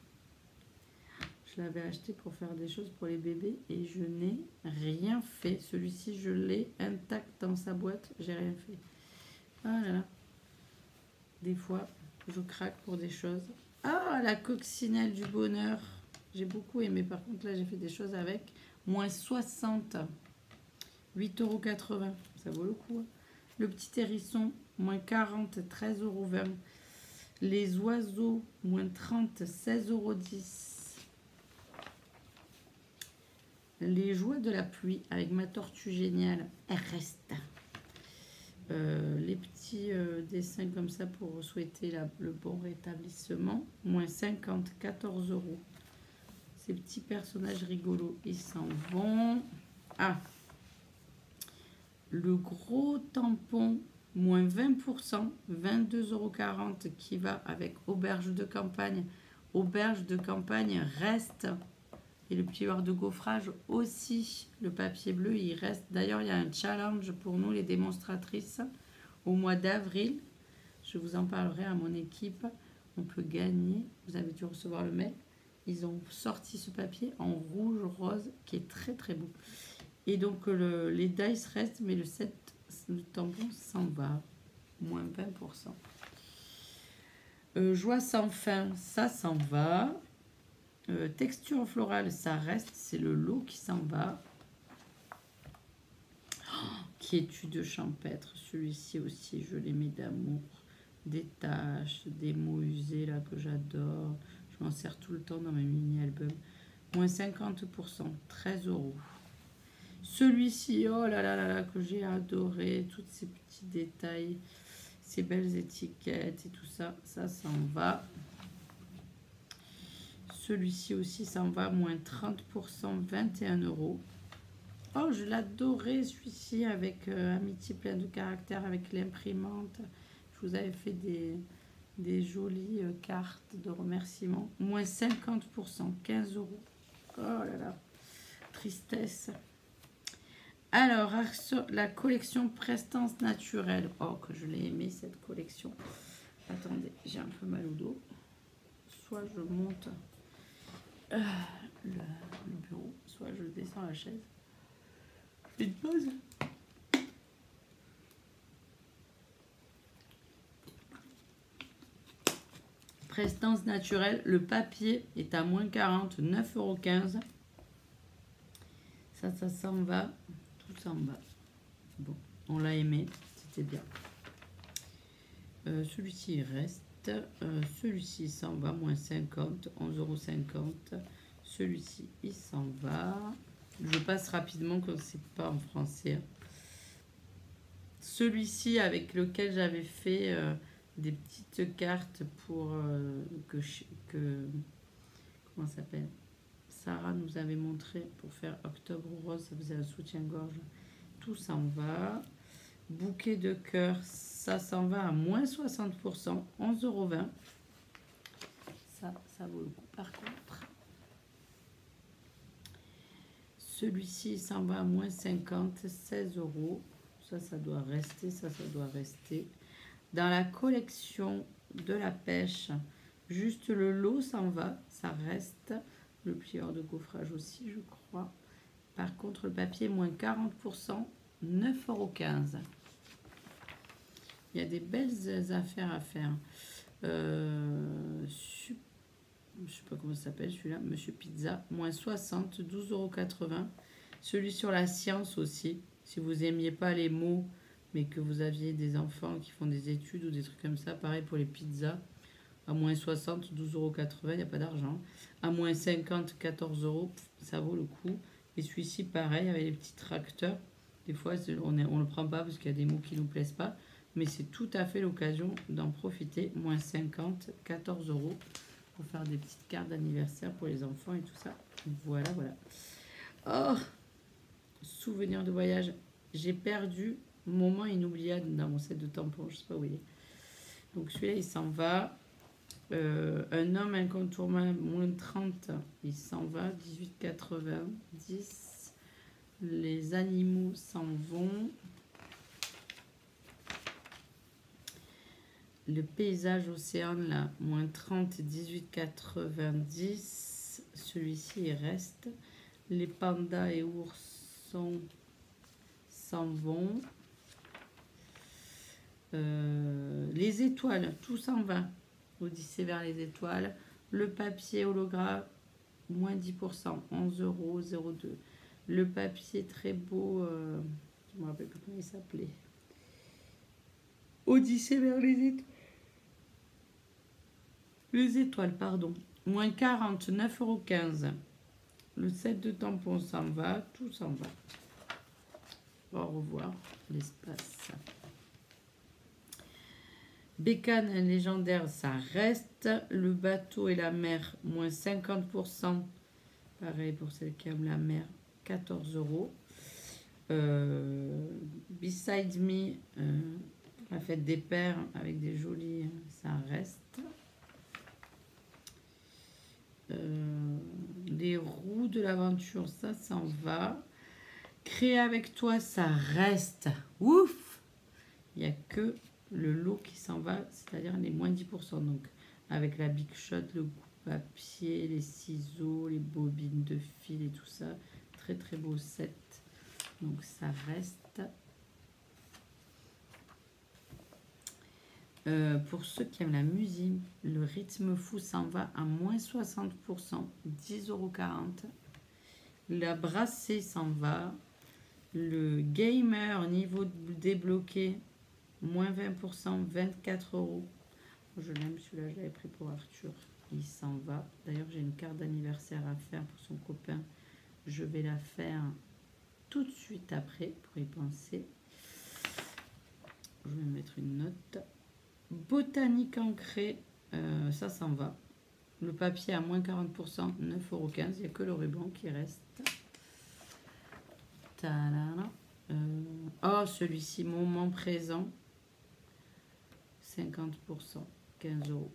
je l'avais acheté pour faire des choses pour les bébés et je n'ai rien fait. Celui-ci, je l'ai intact dans sa boîte, j'ai rien fait. Ah là là. Des fois, je craque pour des choses. Ah, la coccinelle du bonheur. J'ai beaucoup aimé. Par contre, là, j'ai fait des choses avec. Moins 60. 8,80 €. Ça vaut le coup. Hein. Le petit hérisson, moins 40, 13,20 €. Les oiseaux, moins 30, 16,10 €. Les joies de la pluie avec ma tortue géniale, elle reste. Les petits dessins comme ça pour souhaiter le bon rétablissement. Moins 50, 14 €. Ces petits personnages rigolos, ils s'en vont. Ah, le gros tampon moins 20%, 22,40 € qui va avec auberge de campagne. Auberge de campagne reste. Et le plieur de gaufrage aussi. Le papier bleu, il reste. D'ailleurs, il y a un challenge pour nous, les démonstratrices, au mois d'avril. Je vous en parlerai à mon équipe. On peut gagner. Vous avez dû recevoir le mail. Ils ont sorti ce papier en rouge rose qui est très très beau. Et donc les dice restent, mais le tampon s'en va. Moins 20%. Joie sans fin, ça s'en va. Texture florale, ça reste. C'est le lot qui s'en va. Quiétude champêtre. Celui-ci aussi, je l'aimais d'amour. Des taches, des mots usés là que j'adore. Je m'en sers tout le temps dans mes mini-albums. Moins 50%, 13 €. Celui-ci, oh là là là là, que j'ai adoré. Tous ces petits détails, ces belles étiquettes et tout ça, ça s'en va. Celui-ci aussi s'en va, moins 30%, 21 €. Oh, je l'adorais celui-ci avec Amitié plein de caractère avec l'imprimante. Je vous avais fait des jolies cartes de remerciements. Moins 50%, 15 €. Oh là là, tristesse. Alors, la collection Prestance naturelle. Oh, que je l'ai aimé cette collection. Attendez, j'ai un peu mal au dos. Soit je monte le bureau, soit je descends la chaise. Je fais une pause. Prestance naturelle, le papier est à moins 40, 9,15 €. Ça s'en va. Tout s'en va. Bon, on l'a aimé, c'était bien. Celui-ci il reste. Celui-ci s'en va, moins 50, 11,50 €. Celui-ci, il s'en va. Je passe rapidement comme c'est pas en français. Celui-ci avec lequel j'avais fait des petites cartes pour comment ça s'appelle, Sarah nous avait montré pour faire Octobre Rose, ça faisait un soutien-gorge. Tout s'en va. Bouquet de cœur, ça s'en va à moins 60%, 11,20 €. Ça vaut le coup par contre. Celui-ci s'en va à moins 50, 16 €. Ça doit rester, ça doit rester. Dans la collection de la pêche, juste le lot s'en va, ça reste. Le plieur de gaufrage aussi, je crois. Par contre, le papier, moins 40%, 9,15 €. Il y a des belles affaires à faire. Je ne sais pas comment ça s'appelle celui-là, Monsieur Pizza, moins 60, 12,80 €. Celui sur la science aussi, si vous n'aimiez pas les mots, mais que vous aviez des enfants qui font des études ou des trucs comme ça, pareil pour les pizzas, à moins 60, 12,80 €, il n'y a pas d'argent. À moins 50, 14 €, ça vaut le coup. Et celui-ci, pareil, avec les petits tracteurs. Des fois, on ne le prend pas parce qu'il y a des mots qui ne nous plaisent pas. Mais c'est tout à fait l'occasion d'en profiter. Moins 50, 14 € pour faire des petites cartes d'anniversaire pour les enfants et tout ça. Voilà, voilà. Oh, souvenir de voyage. J'ai perdu moment inoubliable dans mon set de tampons. Je ne sais pas où il est. Donc celui-là, il s'en va. Un homme incontournable, moins 30, il s'en va. 18,90. Les animaux s'en vont. Le paysage océan, là, moins 30, 18,90. Celui-ci, il reste. Les pandas et oursons s'en vont. Les étoiles, tout s'en va. Odyssée vers les étoiles. Le papier holographe, moins 10%, 11,02 €. Le papier très beau, je ne me rappelle plus comment il s'appelait. Odyssée vers les étoiles. Les étoiles, pardon. Moins 40, 9,15 €. Le set de tampons s'en va. Tout s'en va. Au revoir, l'espace. Bécane légendaire, ça reste. Le bateau et la mer, moins 50%. Pareil pour celle qui aime la mer, 14 €. Beside Me, La fête des pères avec des jolis, ça reste. Les roues de l'aventure, ça s'en va. Créer avec toi, ça reste. Ouf! Il n'y a que le lot qui s'en va, c'est-à-dire les moins 10%. Donc, avec la Big Shot, le coupe-papier, les ciseaux, les bobines de fil et tout ça. Très, très beau set. Donc, ça reste. Pour ceux qui aiment la musique, le rythme fou s'en va à moins 60%, 10,40 €. La brassée s'en va. Le gamer niveau débloqué, moins 20%, 24 €. Je l'aime, celui-là, je l'avais pris pour Arthur. Il s'en va. D'ailleurs, j'ai une carte d'anniversaire à faire pour son copain. Je vais la faire tout de suite après pour y penser. Je vais mettre une note. Botanique ancrée, ça s'en va. Le papier à moins 40%, 9,15 €. Il n'y a que le ruban qui reste. Oh, celui-ci, moment présent, 50%, 15 €.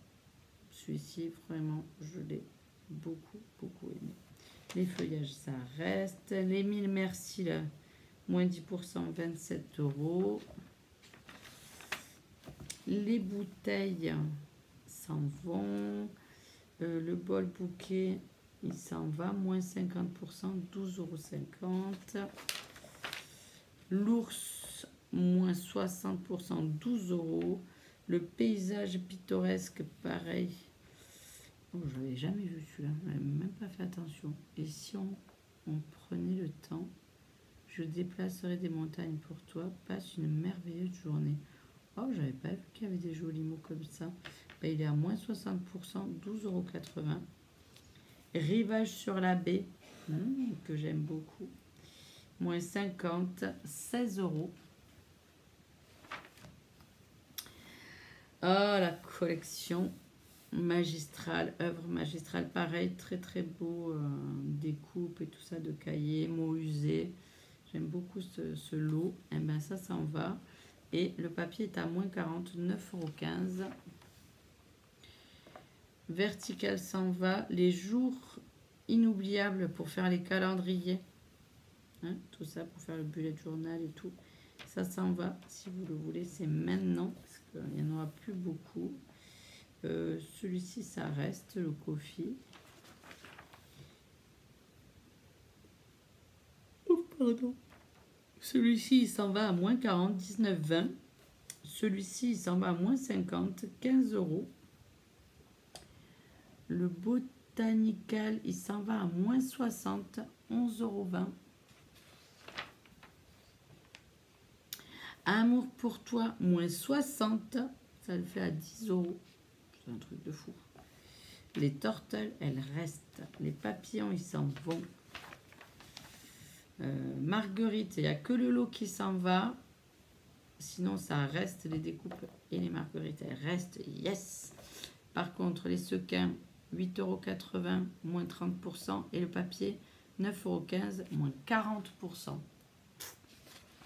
Celui-ci, vraiment, je l'ai beaucoup, beaucoup aimé. Les feuillages, ça reste. Les 1000 merci, là, moins 10%, 27 €. Les bouteilles s'en vont. Le bol bouquet, il s'en va. Moins 50%, 12,50 €. L'ours, moins 60%, 12 €. Le paysage pittoresque, pareil. Oh, je n'avais jamais vu celui-là. Je n'avais même pas fait attention. Et si on prenait le temps, je déplacerai des montagnes pour toi. Passe une merveilleuse journée. Oh, j'avais pas vu qu'il y avait des jolis mots comme ça. Ben, il est à moins 60%, 12,80 €. Rivage sur la baie, que j'aime beaucoup. Moins 50, 16 €. Ah, la collection magistrale, œuvre magistrale, pareil, très très beau, découpe et tout ça de cahiers, mots usés. J'aime beaucoup ce lot. Et ben ça s'en va. Et le papier est à moins 40, 9,15 €. Vertical s'en va. Les jours inoubliables pour faire les calendriers. Hein, tout ça pour faire le bullet journal et tout. Ça s'en va. Si vous le voulez, c'est maintenant. Parce qu'il n'y en aura plus beaucoup. Celui-ci, ça reste. Le coffee. Oh, pardon. Celui-ci, il s'en va à moins 40, 19, 20. Celui-ci, il s'en va à moins 50, 15 €. Le botanical, il s'en va à moins 60, 11,20 €. Amour pour toi, moins 60, ça le fait à 10 €. C'est un truc de fou. Les tortelles, elles restent. Les papillons, ils s'en vont. Marguerite, il n'y a que le lot qui s'en va. Sinon, ça reste les découpes et les marguerites, elles restent. Yes! Par contre, les sequins, 8,80 €, moins 30%. Et le papier, 9,15 €, moins 40%.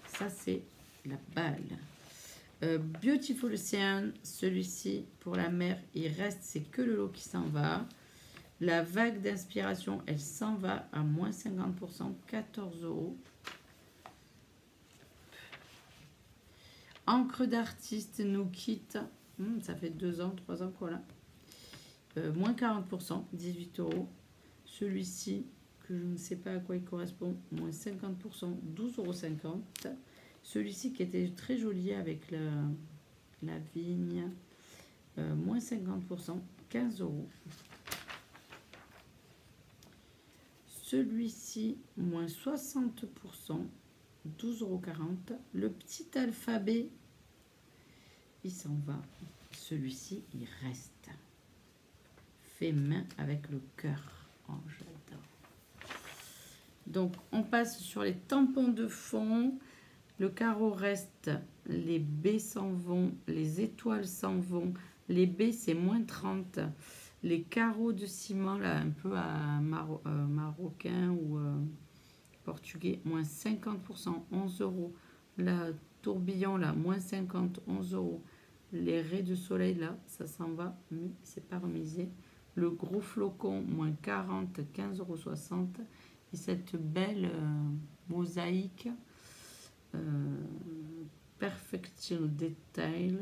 Ça, c'est la balle. Beautiful Ocean, celui-ci, pour la mer, il reste. C'est que le lot qui s'en va. La vague d'inspiration, elle s'en va à moins 50%, 14 €. Encre d'artiste nous quitte. Ça fait 2 ans, 3 ans quoi là. Moins 40%, 18 €. Celui-ci, que je ne sais pas à quoi il correspond, moins 50%, 12,50 €. Celui-ci qui était très joli avec la vigne, moins 50%, 15 €. Celui-ci, moins 60%, 12,40 €. Le petit alphabet, il s'en va. Celui-ci, il reste. Fait main avec le cœur. Oh, j'adore. Donc, on passe sur les tampons de fond. Le carreau reste. Les B s'en vont. Les étoiles s'en vont. Les B, c'est moins 30. Les carreaux de ciment, là, un peu à marocain ou portugais, moins 50%, 11 €. La tourbillon, là, moins 50, 11 euros. Les raies de soleil, là, ça s'en va, mais c'est pas remisé. Le gros flocon, moins 40, 15,60 €. Et cette belle mosaïque Perfection Detail,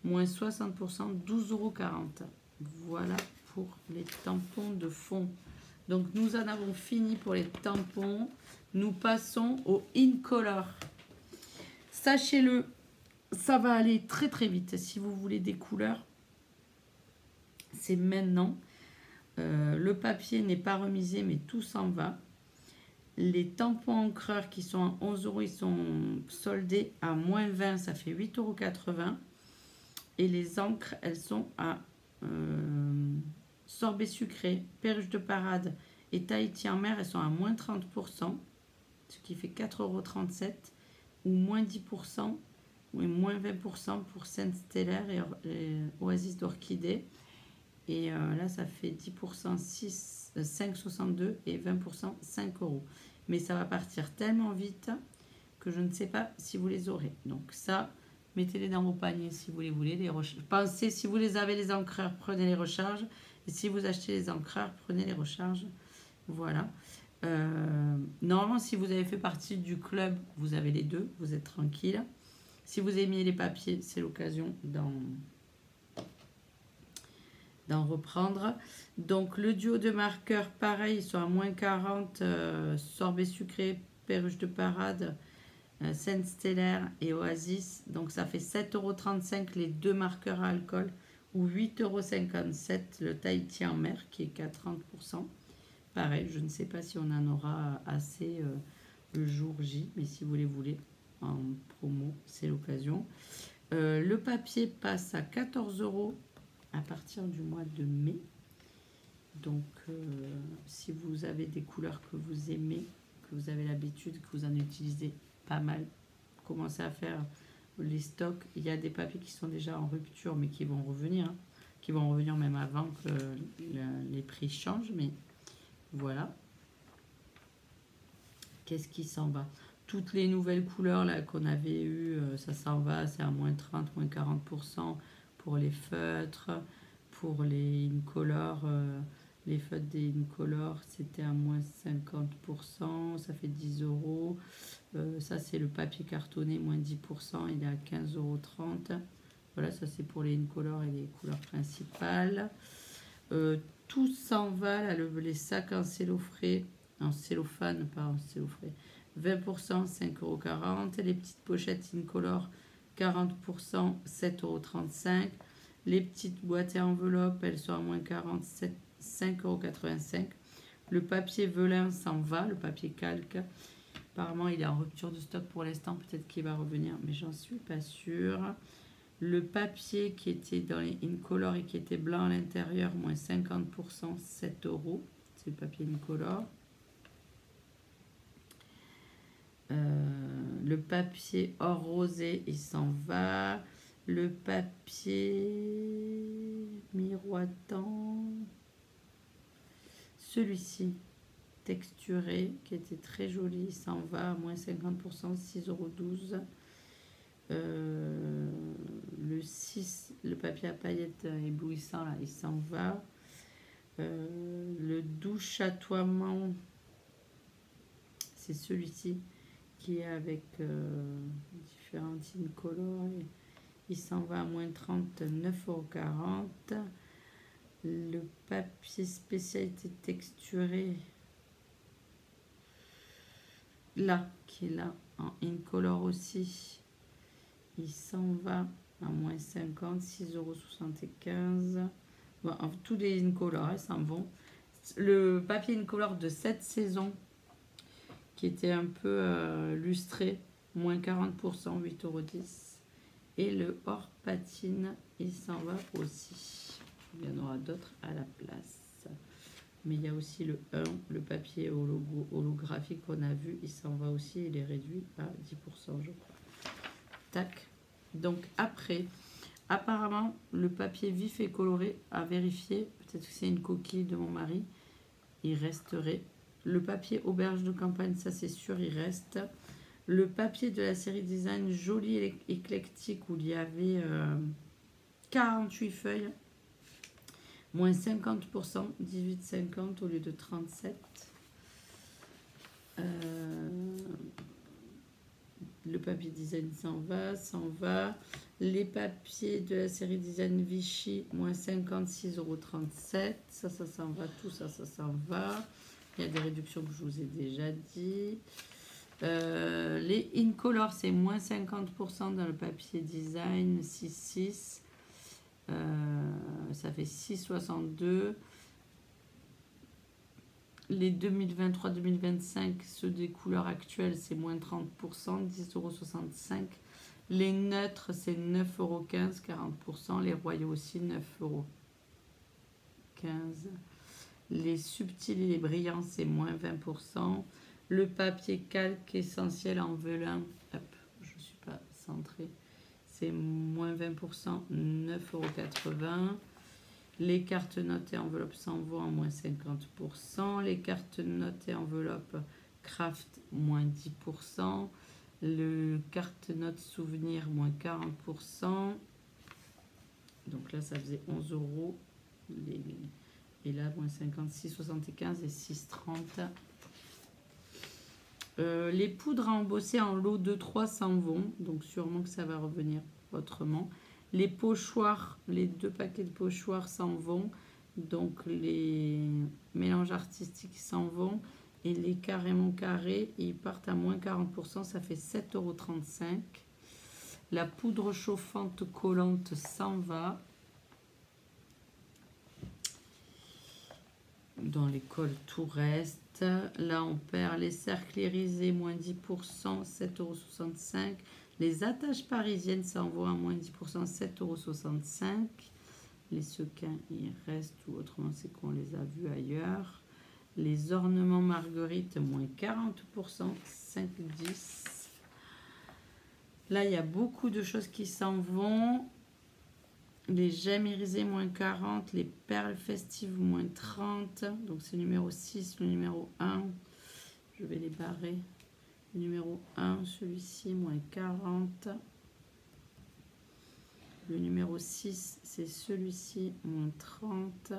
moins 60%, 12,40 €. Voilà pour les tampons de fond. Donc nous en avons fini pour les tampons. Nous passons au Incolor. Sachez-le, ça va aller très très vite. Si vous voulez des couleurs, c'est maintenant. Le papier n'est pas remisé, mais tout s'en va. Les tampons encreurs qui sont à 11 €, ils sont soldés à moins 20, ça fait 8,80 €. Et les encres, elles sont à sorbet sucré, perruche de parade et Tahiti en mer, elles sont à moins 30%, ce qui fait 4,37 € ou moins 10% ou moins 20% pour Sainte Stellaire et Oasis d'Orchidée. Et là, ça fait 10%, 5,62 et 20%, 5 €. Mais ça va partir tellement vite que je ne sais pas si vous les aurez. Donc ça, mettez-les dans vos paniers si vous les voulez. Pensez, si vous les avez les encreurs, prenez les recharges. Et si vous achetez les encreurs, prenez les recharges. Voilà. Normalement, si vous avez fait partie du club, vous avez les deux. Vous êtes tranquille. Si vous aimiez les papiers, c'est l'occasion d'en reprendre. Donc le duo de marqueurs, pareil, ils sont à moins 40, sorbet sucré, perruche de parade, Sainte Stellaire et Oasis. Donc ça fait 7,35 € les deux marqueurs à alcool ou 8,57 € le Tahiti en mer qui est qu'à 30%. Pareil, je ne sais pas si on en aura assez le jour J, mais si vous les voulez en promo, c'est l'occasion. Le papier passe à 14 € à partir du mois de mai. Donc, si vous avez des couleurs que vous aimez, que vous avez l'habitude, que vous en utilisez pas mal, commencez à faire les stocks. Il y a des papiers qui sont déjà en rupture, mais qui vont revenir. Qui vont revenir même avant que les prix changent. Mais voilà. Qu'est-ce qui s'en va? Toutes les nouvelles couleurs là qu'on avait eues, ça s'en va. C'est à moins 30, moins 40%. Pour les feutres, pour les Incolor, les feutres des Incolor, c'était à moins 50%, ça fait 10 €. Ça, c'est le papier cartonné, moins 10%, il est à 15,30 €. Voilà, ça c'est pour les Incolor et les couleurs principales. Tout s'en va, là, les sacs en cellophane, pas en cellophane, 20%, 5,40 €. Les petites pochettes Incolor, 40%, 7,35 €. Les petites boîtes et enveloppes, elles sont à moins 47, 5,85 €. Le papier velin s'en va, le papier calque. Apparemment, il est en rupture de stock pour l'instant. Peut-être qu'il va revenir, mais j'en suis pas sûre. Le papier qui était dans les Incolor et qui était blanc à l'intérieur, moins 50%, 7 €. C'est le papier Incolor. Le papier or rosé, il s'en va. Le papier miroitant, celui-ci, texturé, qui était très joli, il s'en va à moins 50%, 6,12 €. Le 6, le papier à paillettes éblouissant, là, il s'en va. Le doux chatoiement, c'est celui-ci qui est avec différentes Incolor. Il s'en va à moins 39,40 €. Le papier spécialité texturé, là, qui est là, en Incolor aussi, il s'en va à moins 50, 6,75 €. Bon, tous les Incolor, ils s'en vont. Le papier Incolor de cette saison, qui était un peu lustré, moins 40%, 8,10 €. Et le hors patine, il s'en va aussi. Il y en aura d'autres à la place. Mais il y a aussi le 1, le papier holographique qu'on a vu. Il s'en va aussi. Il est réduit à 10%, je crois. Tac. Donc après, apparemment, le papier vif et coloré, à vérifier. Peut-être que c'est une coquille de mon mari. Il resterait. Le papier auberge de campagne, ça c'est sûr, il reste. Le papier de la série design joli et éclectique où il y avait 48 feuilles, moins 50%, 18,50 au lieu de 37. Le papier design s'en va. Les papiers de la série design Vichy, moins 56,37 €. Ça s'en va. Tout ça, ça s'en va. Il y a des réductions que je vous ai déjà dit. Les Incolor, c'est moins 50% dans le papier design 6,6. Ça fait 6,62. Les 2023-2025, ceux des couleurs actuelles, c'est moins 30%, 10,65 €. Les neutres, c'est 9,15 €, 40%. Les royaux aussi, 9,15 €. Les subtils et les brillants, c'est moins 20%. Le papier calque essentiel en velin, hop, je ne suis pas centrée, c'est moins 20%, 9,80 €. Les cartes notes et enveloppes s'en vont en moins 50%. Les cartes notes et enveloppes craft, moins 10%. Le carte note souvenir, moins 40%. Donc là, ça faisait 11 €. Et là, moins 56,75 et 6,30. Les poudres à embosser en lot 2-3 s'en vont. Donc sûrement que ça va revenir autrement. Les pochoirs, les 2 paquets de pochoirs s'en vont. Donc les mélanges artistiques s'en vont. Et les carrément carrés, ils partent à moins 40%. Ça fait 7,35 €. La poudre chauffante collante s'en va. Dans l'école, tout reste. Là, on perd les cercles irisés, moins 10%, 7,65 €. Les attaches parisiennes, ça envoie à moins 10%, 7,65 €. Les sequins, ils restent, ou autrement, c'est qu'on les a vus ailleurs. Les ornements marguerite, moins 40%, 5,10 €. Là, il y a beaucoup de choses qui s'en vont. Les gemmes irisées, moins 40. Les perles festives, moins 30. Donc, c'est le numéro 6, le numéro 1. Je vais les barrer. Le numéro 1, celui-ci, moins 40. Le numéro 6, c'est celui-ci, moins 30.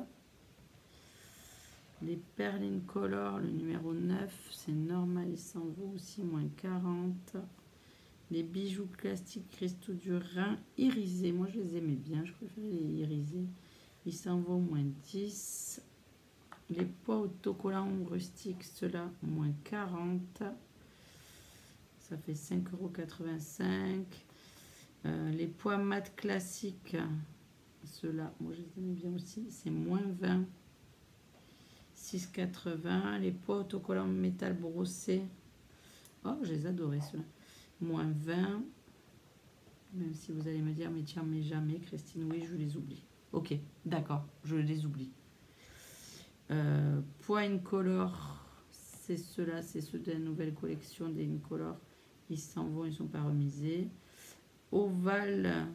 Les perles incolore, le numéro 9, c'est normal, il s'en va aussi, moins 40. Les bijoux plastiques cristaux du Rhin irisés, moi je les aimais bien, je préférais les irisés. Ils s'en vont, moins 10. Les pois autocollants rustiques, ceux-là, moins 40. Ça fait 5,85 €. Les pois mat classiques, ceux-là, moi je les aime bien aussi, c'est moins 20. 6,80 €. Les pois autocollants métal brossé, oh, je les adorais ceux-là, moins 20. Même si vous allez me dire, mais tiens, mais jamais, Christine, oui, je les oublie. Ok, d'accord, je les oublie. Pois incolore, c'est ceux-là, c'est ceux de la nouvelle collection des incolore. Ils s'en vont, ils ne sont pas remisés. Ovale,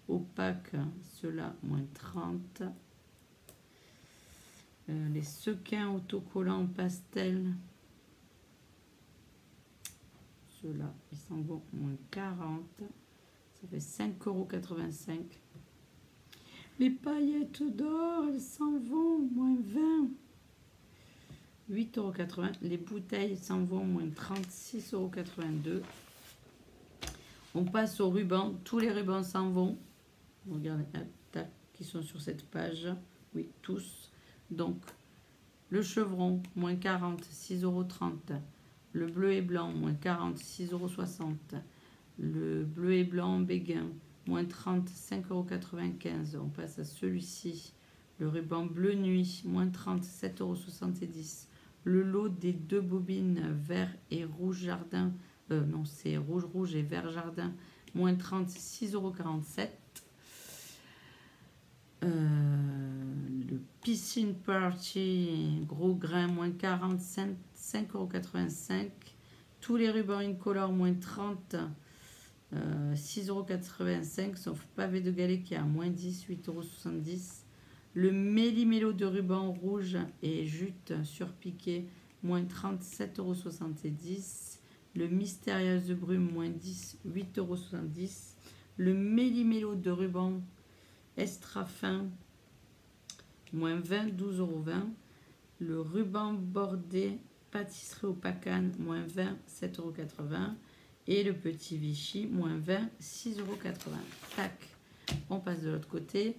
opaque, ceux-là, moins 30. Les sequins autocollants pastel, ceux-là, ils s'en vont, moins 40. Ça fait 5,85 €. Les paillettes d'or, elles s'en vont, moins 20. 8,80 €. Les bouteilles s'en vont, moins 36,82 €. On passe aux rubans. Tous les rubans s'en vont. Regardez, tac, qui sont sur cette page. Oui, tous. Donc, le chevron, moins 40, 6,30 €. Le bleu et blanc, moins 40, 6,60 €. Le bleu et blanc béguin, moins 30, 5,95 €. On passe à celui-ci. Le ruban bleu nuit, moins 30, 7,70 €. Le lot des 2 bobines vert et rouge jardin, non, c'est rouge et vert jardin, moins 30, 6,47 €. Le piscine party, gros grain, moins 40, 5,85 €. Tous les rubans incolore, moins 30, 6,85 €, sauf pavé de galets qui est à moins 10, 8,70 €. Le méli-mélo de ruban rouge et jute surpiqué, moins 37,70 €. Le Mystérieuse Brume, moins 10, 8,70 €. Le Méli-Mélo de ruban extra fin, moins 20, 12,20 €. Le ruban bordé pâtisserie au Pacane, moins 20, 7,80 €. Et le petit Vichy, moins 20, 6,80 €. Tac, on passe de l'autre côté.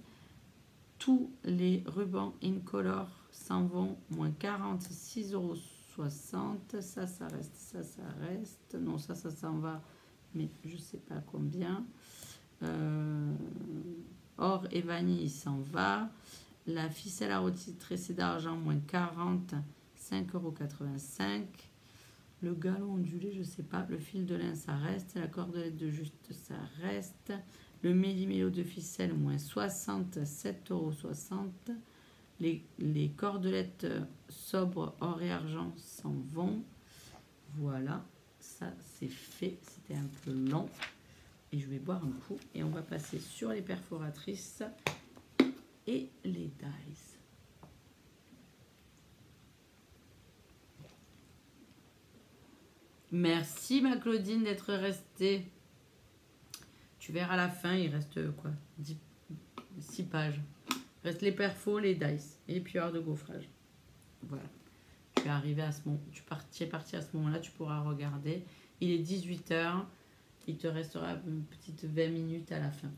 Tous les rubans Incolor s'en vont, moins 40, 6,60 €. Ça reste, ça reste. Non, ça s'en va, mais je ne sais pas combien. Or et vanille, s'en va. La ficelle à rôti tressée d'argent, moins 40, 5,85 €. Le galon ondulé, je ne sais pas. Le fil de lin, ça reste. La cordelette de juste, ça reste. Le méli-mélo de ficelle, moins 60, 7,60 €. Les cordelettes sobres or et argent s'en vont. Voilà, ça c'est fait. C'était un peu long. Et je vais boire un coup. Et on va passer sur les perforatrices et les dies. Merci ma Claudine d'être restée. Tu verras à la fin, il reste quoi, 6 pages. Il reste les perfos, les dice et les pueurs de gaufrage. Voilà. Tu es arrivé à ce moment, tu es parti à ce moment-là, tu pourras regarder. Il est 18 h. Il te restera une petite 20 minutes à la fin.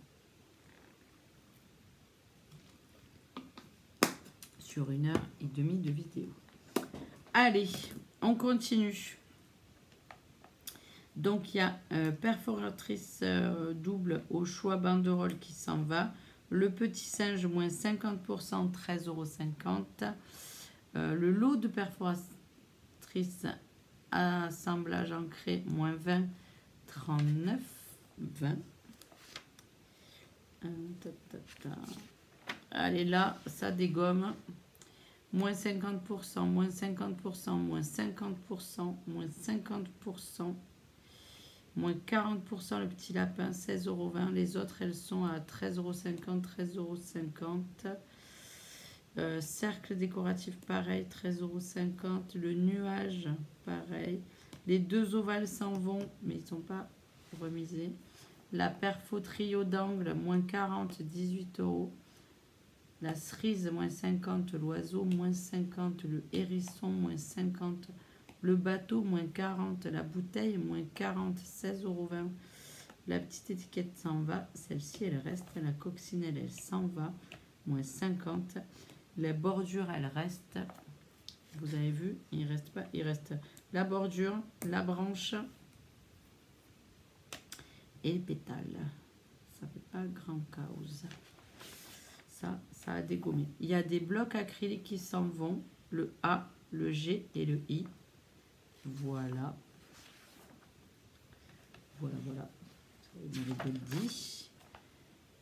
Sur 1h30 de vidéo. Allez, on continue. Donc, il y a perforatrice double au choix banderole qui s'en va. Le petit singe, moins 50%, 13,50 €. Le lot de perforatrice assemblage ancré, moins 20, 39, 20. Allez, là, ça dégomme. Moins 50%, moins 50%, moins 50%, moins 50%. Moins 40% le petit lapin, 16,20 €. Les autres, elles sont à 13,50 €, 13,50 €. Cercle décoratif, pareil, 13,50 €. Le nuage, pareil. Les deux ovales s'en vont, mais ils ne sont pas remisés. La perfo trio d'angle, moins 40, 18 €. La cerise, moins 50. L'oiseau, moins 50. Le hérisson, moins 50. Le bateau, moins 40. La bouteille, moins 40, 16,20 €. La petite étiquette s'en va. Celle-ci, elle reste. La coccinelle, elle s'en va. Moins 50. La bordure, elle reste. Vous avez vu, il reste pas. Il reste la bordure, la branche et les pétales. Ça fait pas grand cause. Ça a dégommé. Il y a des blocs acryliques qui s'en vont. Le A, le G et le I. Voilà. Voilà.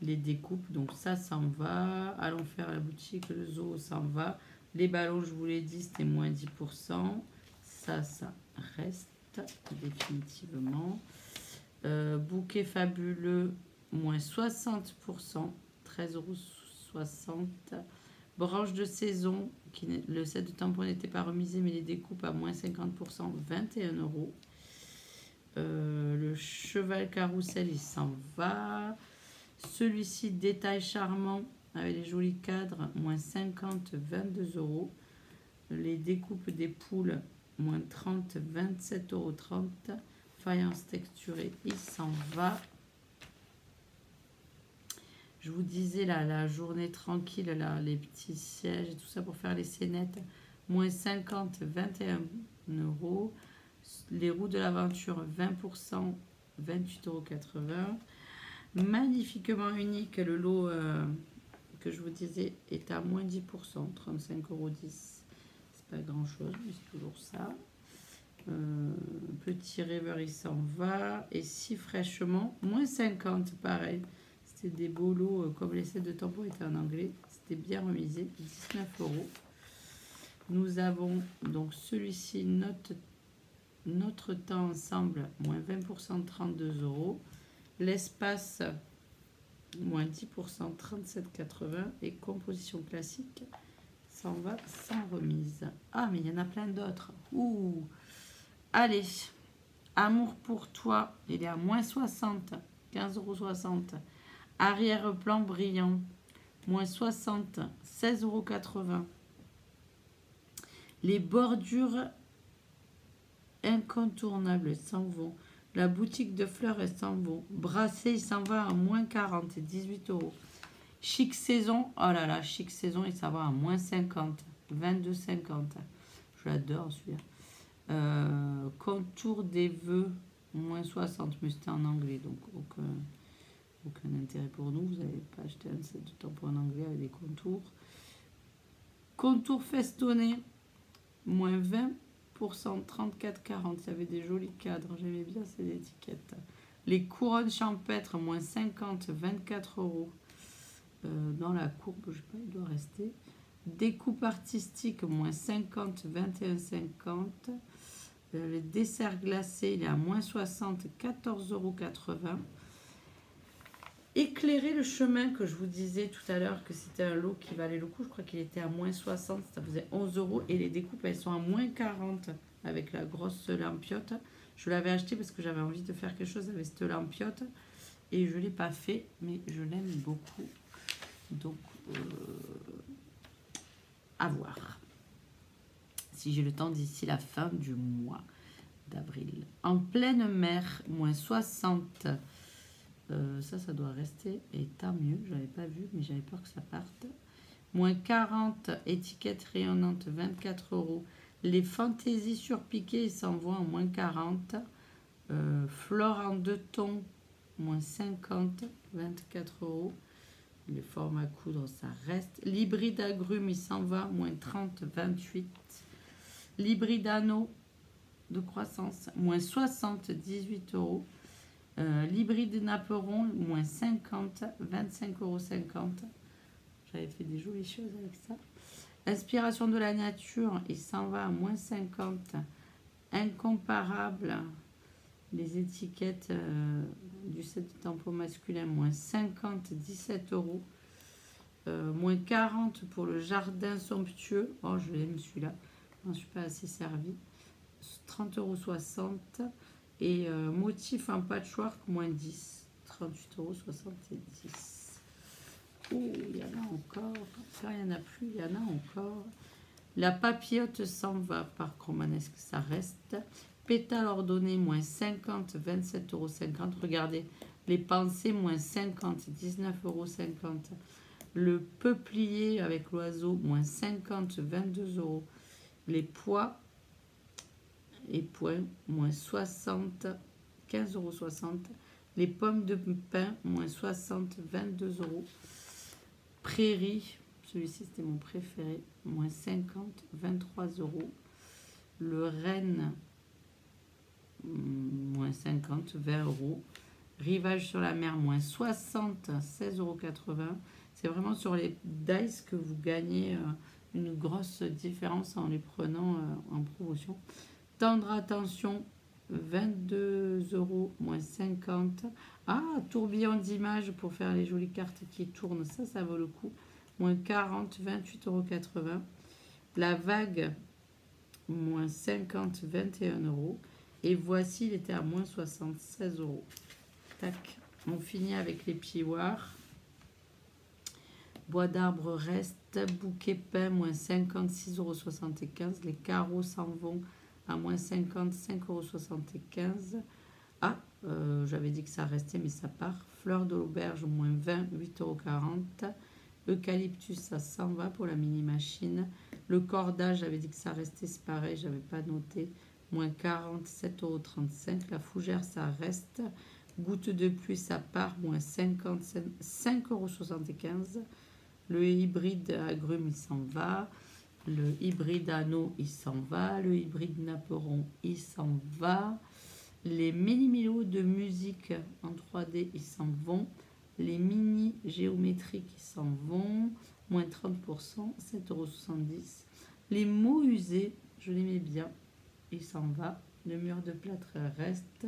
Les découpes, donc ça s'en va. Allons faire la boutique, le zoo s'en va. Les ballons, je vous l'ai dit, c'était moins 10%. Ça reste définitivement. Bouquet fabuleux, moins 60%, 13,60 €. Branche de saison, le set de tampons n'était pas remisé, mais les découpes à moins 50%, 21 €. Le cheval carrousel, il s'en va. Celui-ci, détail charmant, avec les jolis cadres, moins 50, 22 €. Les découpes des poules, moins 30, 27,30 €. Faïence texturée, il s'en va. Je vous disais, là, la journée tranquille, là, les petits sièges et tout ça pour faire les scénettes, moins 50, 21 €. Les roues de l'aventure, 20%, 28,80 €. Magnifiquement unique, le lot que je vous disais est à moins 10%, 35,10 €. C'est pas grand chose, mais c'est toujours ça. Petit rêveur, il s'en va. Et si fraîchement, moins 50, pareil. C'était des beaux lots, comme les sets de tampons étaient en anglais. C'était bien remisé, 19 €. Nous avons donc celui-ci, notre temps ensemble, moins 20%, 32 €. L'espace, moins 10%, 37,80 €. Et composition classique, s'en va sans remise. Ah, mais il y en a plein d'autres. Ouh! Allez, Amour pour toi, il est à moins 60, 15,60 €. Arrière-plan brillant, moins 60, 16,80 €. Les bordures incontournables s'en vont. La boutique de fleurs, elle s'en va. Brassé, il s'en va à moins 40, 18 €. Chic saison, oh là là, chic saison, il s'en va à moins 50, 22,50 €. Je l'adore celui-là. Contour des vœux, moins 60, mais c'était en anglais, donc aucun intérêt pour nous. Vous n'avez pas acheté un set de tampons en anglais avec des contours. Contour festonné, moins 20%, 34,40 €. Il y avait des jolis cadres, j'aimais bien ces étiquettes. Les couronnes champêtres, moins 50, 24 €. Dans la courbe, je sais pas, il doit rester. Découpe artistique, moins 50, 21,50 €. Le dessert glacé, il est à moins 60, 14,80 €. Éclairer le chemin, que je vous disais tout à l'heure que c'était un lot qui valait le coup. Je crois qu'il était à moins 60, ça faisait 11 €. Et les découpes, elles sont à moins 40 avec la grosse lampiote. Je l'avais acheté parce que j'avais envie de faire quelque chose avec cette lampiote. Et je ne l'ai pas fait, mais je l'aime beaucoup. Donc, à voir. Si j'ai le temps d'ici la fin du mois d'avril. En pleine mer, moins 60. Ça doit rester. Et tant mieux, je n'avais pas vu, mais j'avais peur que ça parte. Moins 40, étiquette rayonnante, 24 €. Les fantaisies surpiquées, ils s'en vont en moins 40. Flore en 2 tons, moins 50, 24 €. Les formes à coudre, ça reste. L'hybride agrumes, il s'en va, moins 30, 28. L'hybride anneau de croissance, moins 60, 18 €. L'hybride naperon, moins 50, 25,50 €. J'avais fait des jolies choses avec ça. Inspiration de la nature, il s'en va à moins 50. Incomparable. Les étiquettes du set de tampons masculin, moins 50, 17 €. Moins 40 pour le jardin somptueux. Oh, je l'aime celui-là. Je ne suis pas assez servie. 30,60 €. Et motif en patchwork, moins 10. 38,70 €. Oh, il y en a encore. Quand il n'y en a plus, il y en a encore. La papillote s'en va par Romanesque, ça reste. Pétale ordonnée, moins 50, 27,50 €. Regardez, les pensées, moins 50, 19,50 €. Le peuplier avec l'oiseau, moins 50, 22 €. Les pois et points, moins 60, 15,60 €. Les pommes de pin, moins 60, 22 €. Prairie, celui-ci c'était mon préféré, moins 50, 23 €. Le renne, moins 50, 20 €. Rivage sur la mer, moins 60, 16,80 €. C'est vraiment sur les dice que vous gagnez une grosse différence en les prenant en promotion. Tendre attention, 22 €, moins 50. Ah, tourbillon d'image pour faire les jolies cartes qui tournent, ça vaut le coup. Moins 40, 28,80 €. La vague, moins 50, 21 €. Et voici, il était à moins 76 €. Tac. On finit avec les pivoirs. Bois d'arbre reste. Bouquet peint, moins 56,75 €. Les carreaux s'en vont à moins 50, 5,75 €. Ah, j'avais dit que ça restait, mais ça part. Fleur de l'auberge, moins 20, 8,40 €. Eucalyptus, ça s'en va pour la mini-machine. Le cordage, j'avais dit que ça restait, c'est pareil, j'avais pas noté. Moins 40, 7,35 €. La fougère, ça reste. Goutte de pluie, ça part, moins 50, 5,75 €. Le hybride agrume, il s'en va. Le hybride anneau, il s'en va. Le hybride naperon, il s'en va. Les mini-milos de musique en 3D, ils s'en vont. Les mini géométriques, ils s'en vont. Moins 30%, 7,70 €. Les mots usés, je l'aimais bien, il s'en va. Le mur de plâtre reste.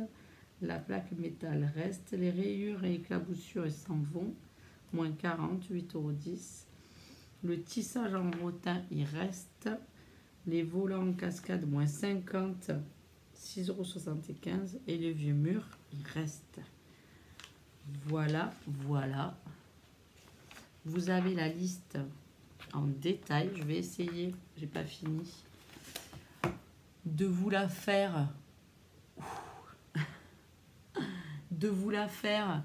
La plaque métal reste. Les rayures et éclaboussures, ils s'en vont. Moins 40, 8,10 €. Le tissage en rotin, il reste. Les volants en cascade, moins 50, 6,75 € et le vieux mur, il reste. Voilà, voilà. Vous avez la liste en détail. Je vais essayer, j'ai pas fini, de vous la faire. De vous la faire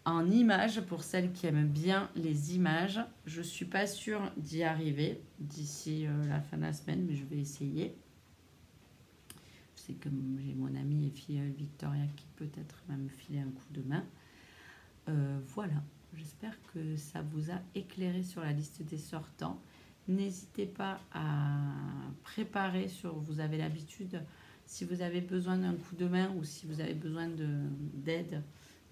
en images pour celles qui aiment bien les images. Je suis pas sûre d'y arriver d'ici la fin de la semaine, mais je vais essayer. Je sais que j'ai mon amie et fille Victoria qui peut-être va me filer un coup de main. Voilà, j'espère que ça vous a éclairé sur la liste des sortants. N'hésitez pas à préparer vous avez l'habitude, si vous avez besoin d'un coup de main ou si vous avez besoin d'aide,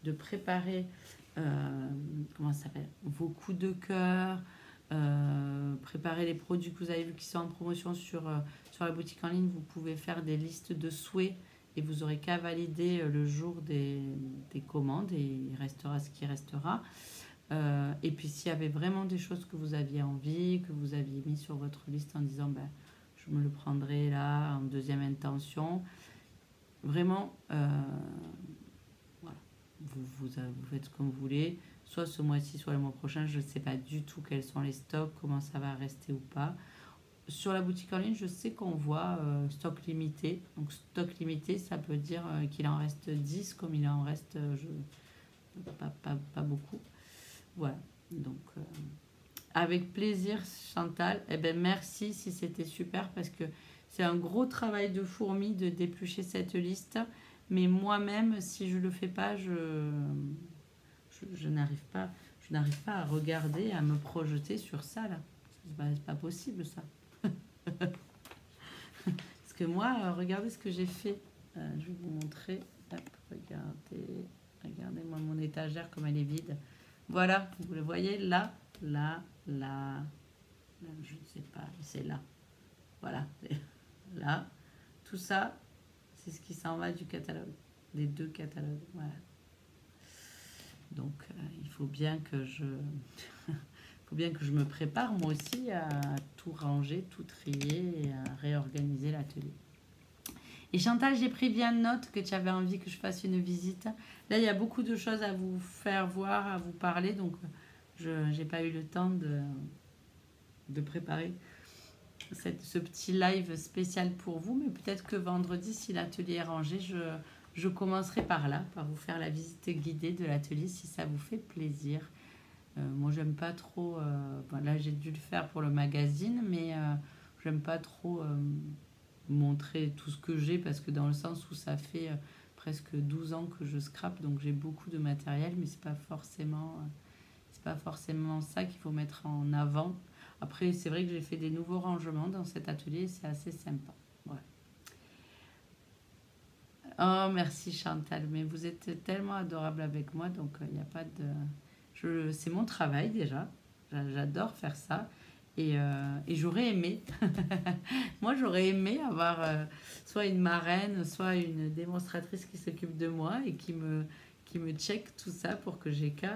de préparer comment ça s'appelle, vos coups de cœur, préparer les produits que vous avez vus qui sont en promotion sur la boutique en ligne. Vous pouvez faire des listes de souhaits et vous n'aurez qu'à valider le jour des commandes et il restera ce qui restera. Et puis s'il y avait vraiment des choses que vous aviez envie, que vous aviez mis sur votre liste en disant ben, je me le prendrai là en deuxième intention, vraiment voilà, vous faites comme vous voulez, soit ce mois-ci soit le mois prochain. Je ne sais pas du tout quels sont les stocks, comment ça va rester ou pas. Sur la boutique en ligne, je sais qu'on voit stock limité. Donc stock limité, ça peut dire qu'il en reste 10 comme il en reste pas beaucoup. Voilà, donc avec plaisir Chantal. Eh ben merci si c'était super, parce que c'est un gros travail de fourmi de déplucher cette liste. Mais moi-même, si je le fais pas, je n'arrive pas à regarder, à me projeter sur ça là. C'est pas possible ça. Parce que moi, regardez ce que j'ai fait. Je vais vous montrer. Hop, regardez-moi mon étagère comme elle est vide. Voilà, vous le voyez là, là, je ne sais pas, c'est là. Voilà, là. Tout ça, c'est ce qui s'en va du catalogue, des 2 catalogues. Voilà. Donc, il faut bien que je me prépare moi aussi à tout ranger, tout trier et à réorganiser l'atelier. Et Chantal, j'ai pris bien note que tu avais envie que je fasse une visite. Là, il y a beaucoup de choses à vous faire voir, à vous parler, donc je n'ai pas eu le temps de préparer ce petit live spécial pour vous. Mais peut-être que vendredi, si l'atelier est rangé, je commencerai par là, par vous faire la visite guidée de l'atelier, si ça vous fait plaisir. Moi, j'aime pas trop... là, j'ai dû le faire pour le magazine, mais j'aime pas trop montrer tout ce que j'ai, parce que dans le sens où ça fait presque 12 ans que je scrape, donc j'ai beaucoup de matériel, mais c'est pas forcément ça qu'il faut mettre en avant. Après, c'est vrai que j'ai fait des nouveaux rangements dans cet atelier, c'est assez sympa. Voilà. Oh, merci Chantal, mais vous êtes tellement adorable avec moi, donc il n'y a pas de... c'est mon travail déjà, j'adore faire ça. Et j'aurais aimé, moi j'aurais aimé avoir soit une marraine, soit une démonstratrice qui s'occupe de moi et qui me check tout ça pour que j'ai qu'à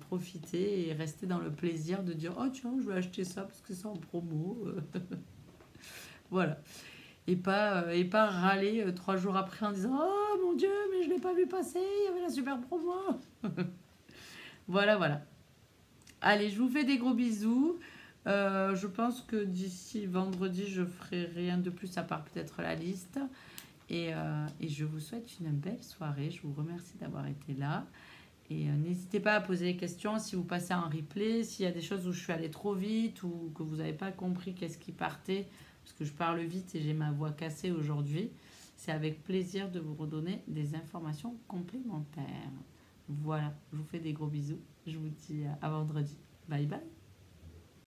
profiter et rester dans le plaisir de dire oh tiens, je vais acheter ça parce que c'est en promo. Voilà. Et pas râler 3 jours après en disant oh mon Dieu, mais je ne l'ai pas vu passer, il y avait la super promo. Voilà. Allez, je vous fais des gros bisous. Je pense que d'ici vendredi, je ferai rien de plus à part peut-être la liste. Et je vous souhaite une belle soirée. Je vous remercie d'avoir été là. Et n'hésitez pas à poser des questions si vous passez en replay, s'il y a des choses où je suis allée trop vite ou que vous n'avez pas compris qu'est-ce qui partait, parce que je parle vite et j'ai ma voix cassée aujourd'hui. C'est avec plaisir de vous redonner des informations complémentaires. Voilà, je vous fais des gros bisous. Je vous dis à vendredi. Bye bye.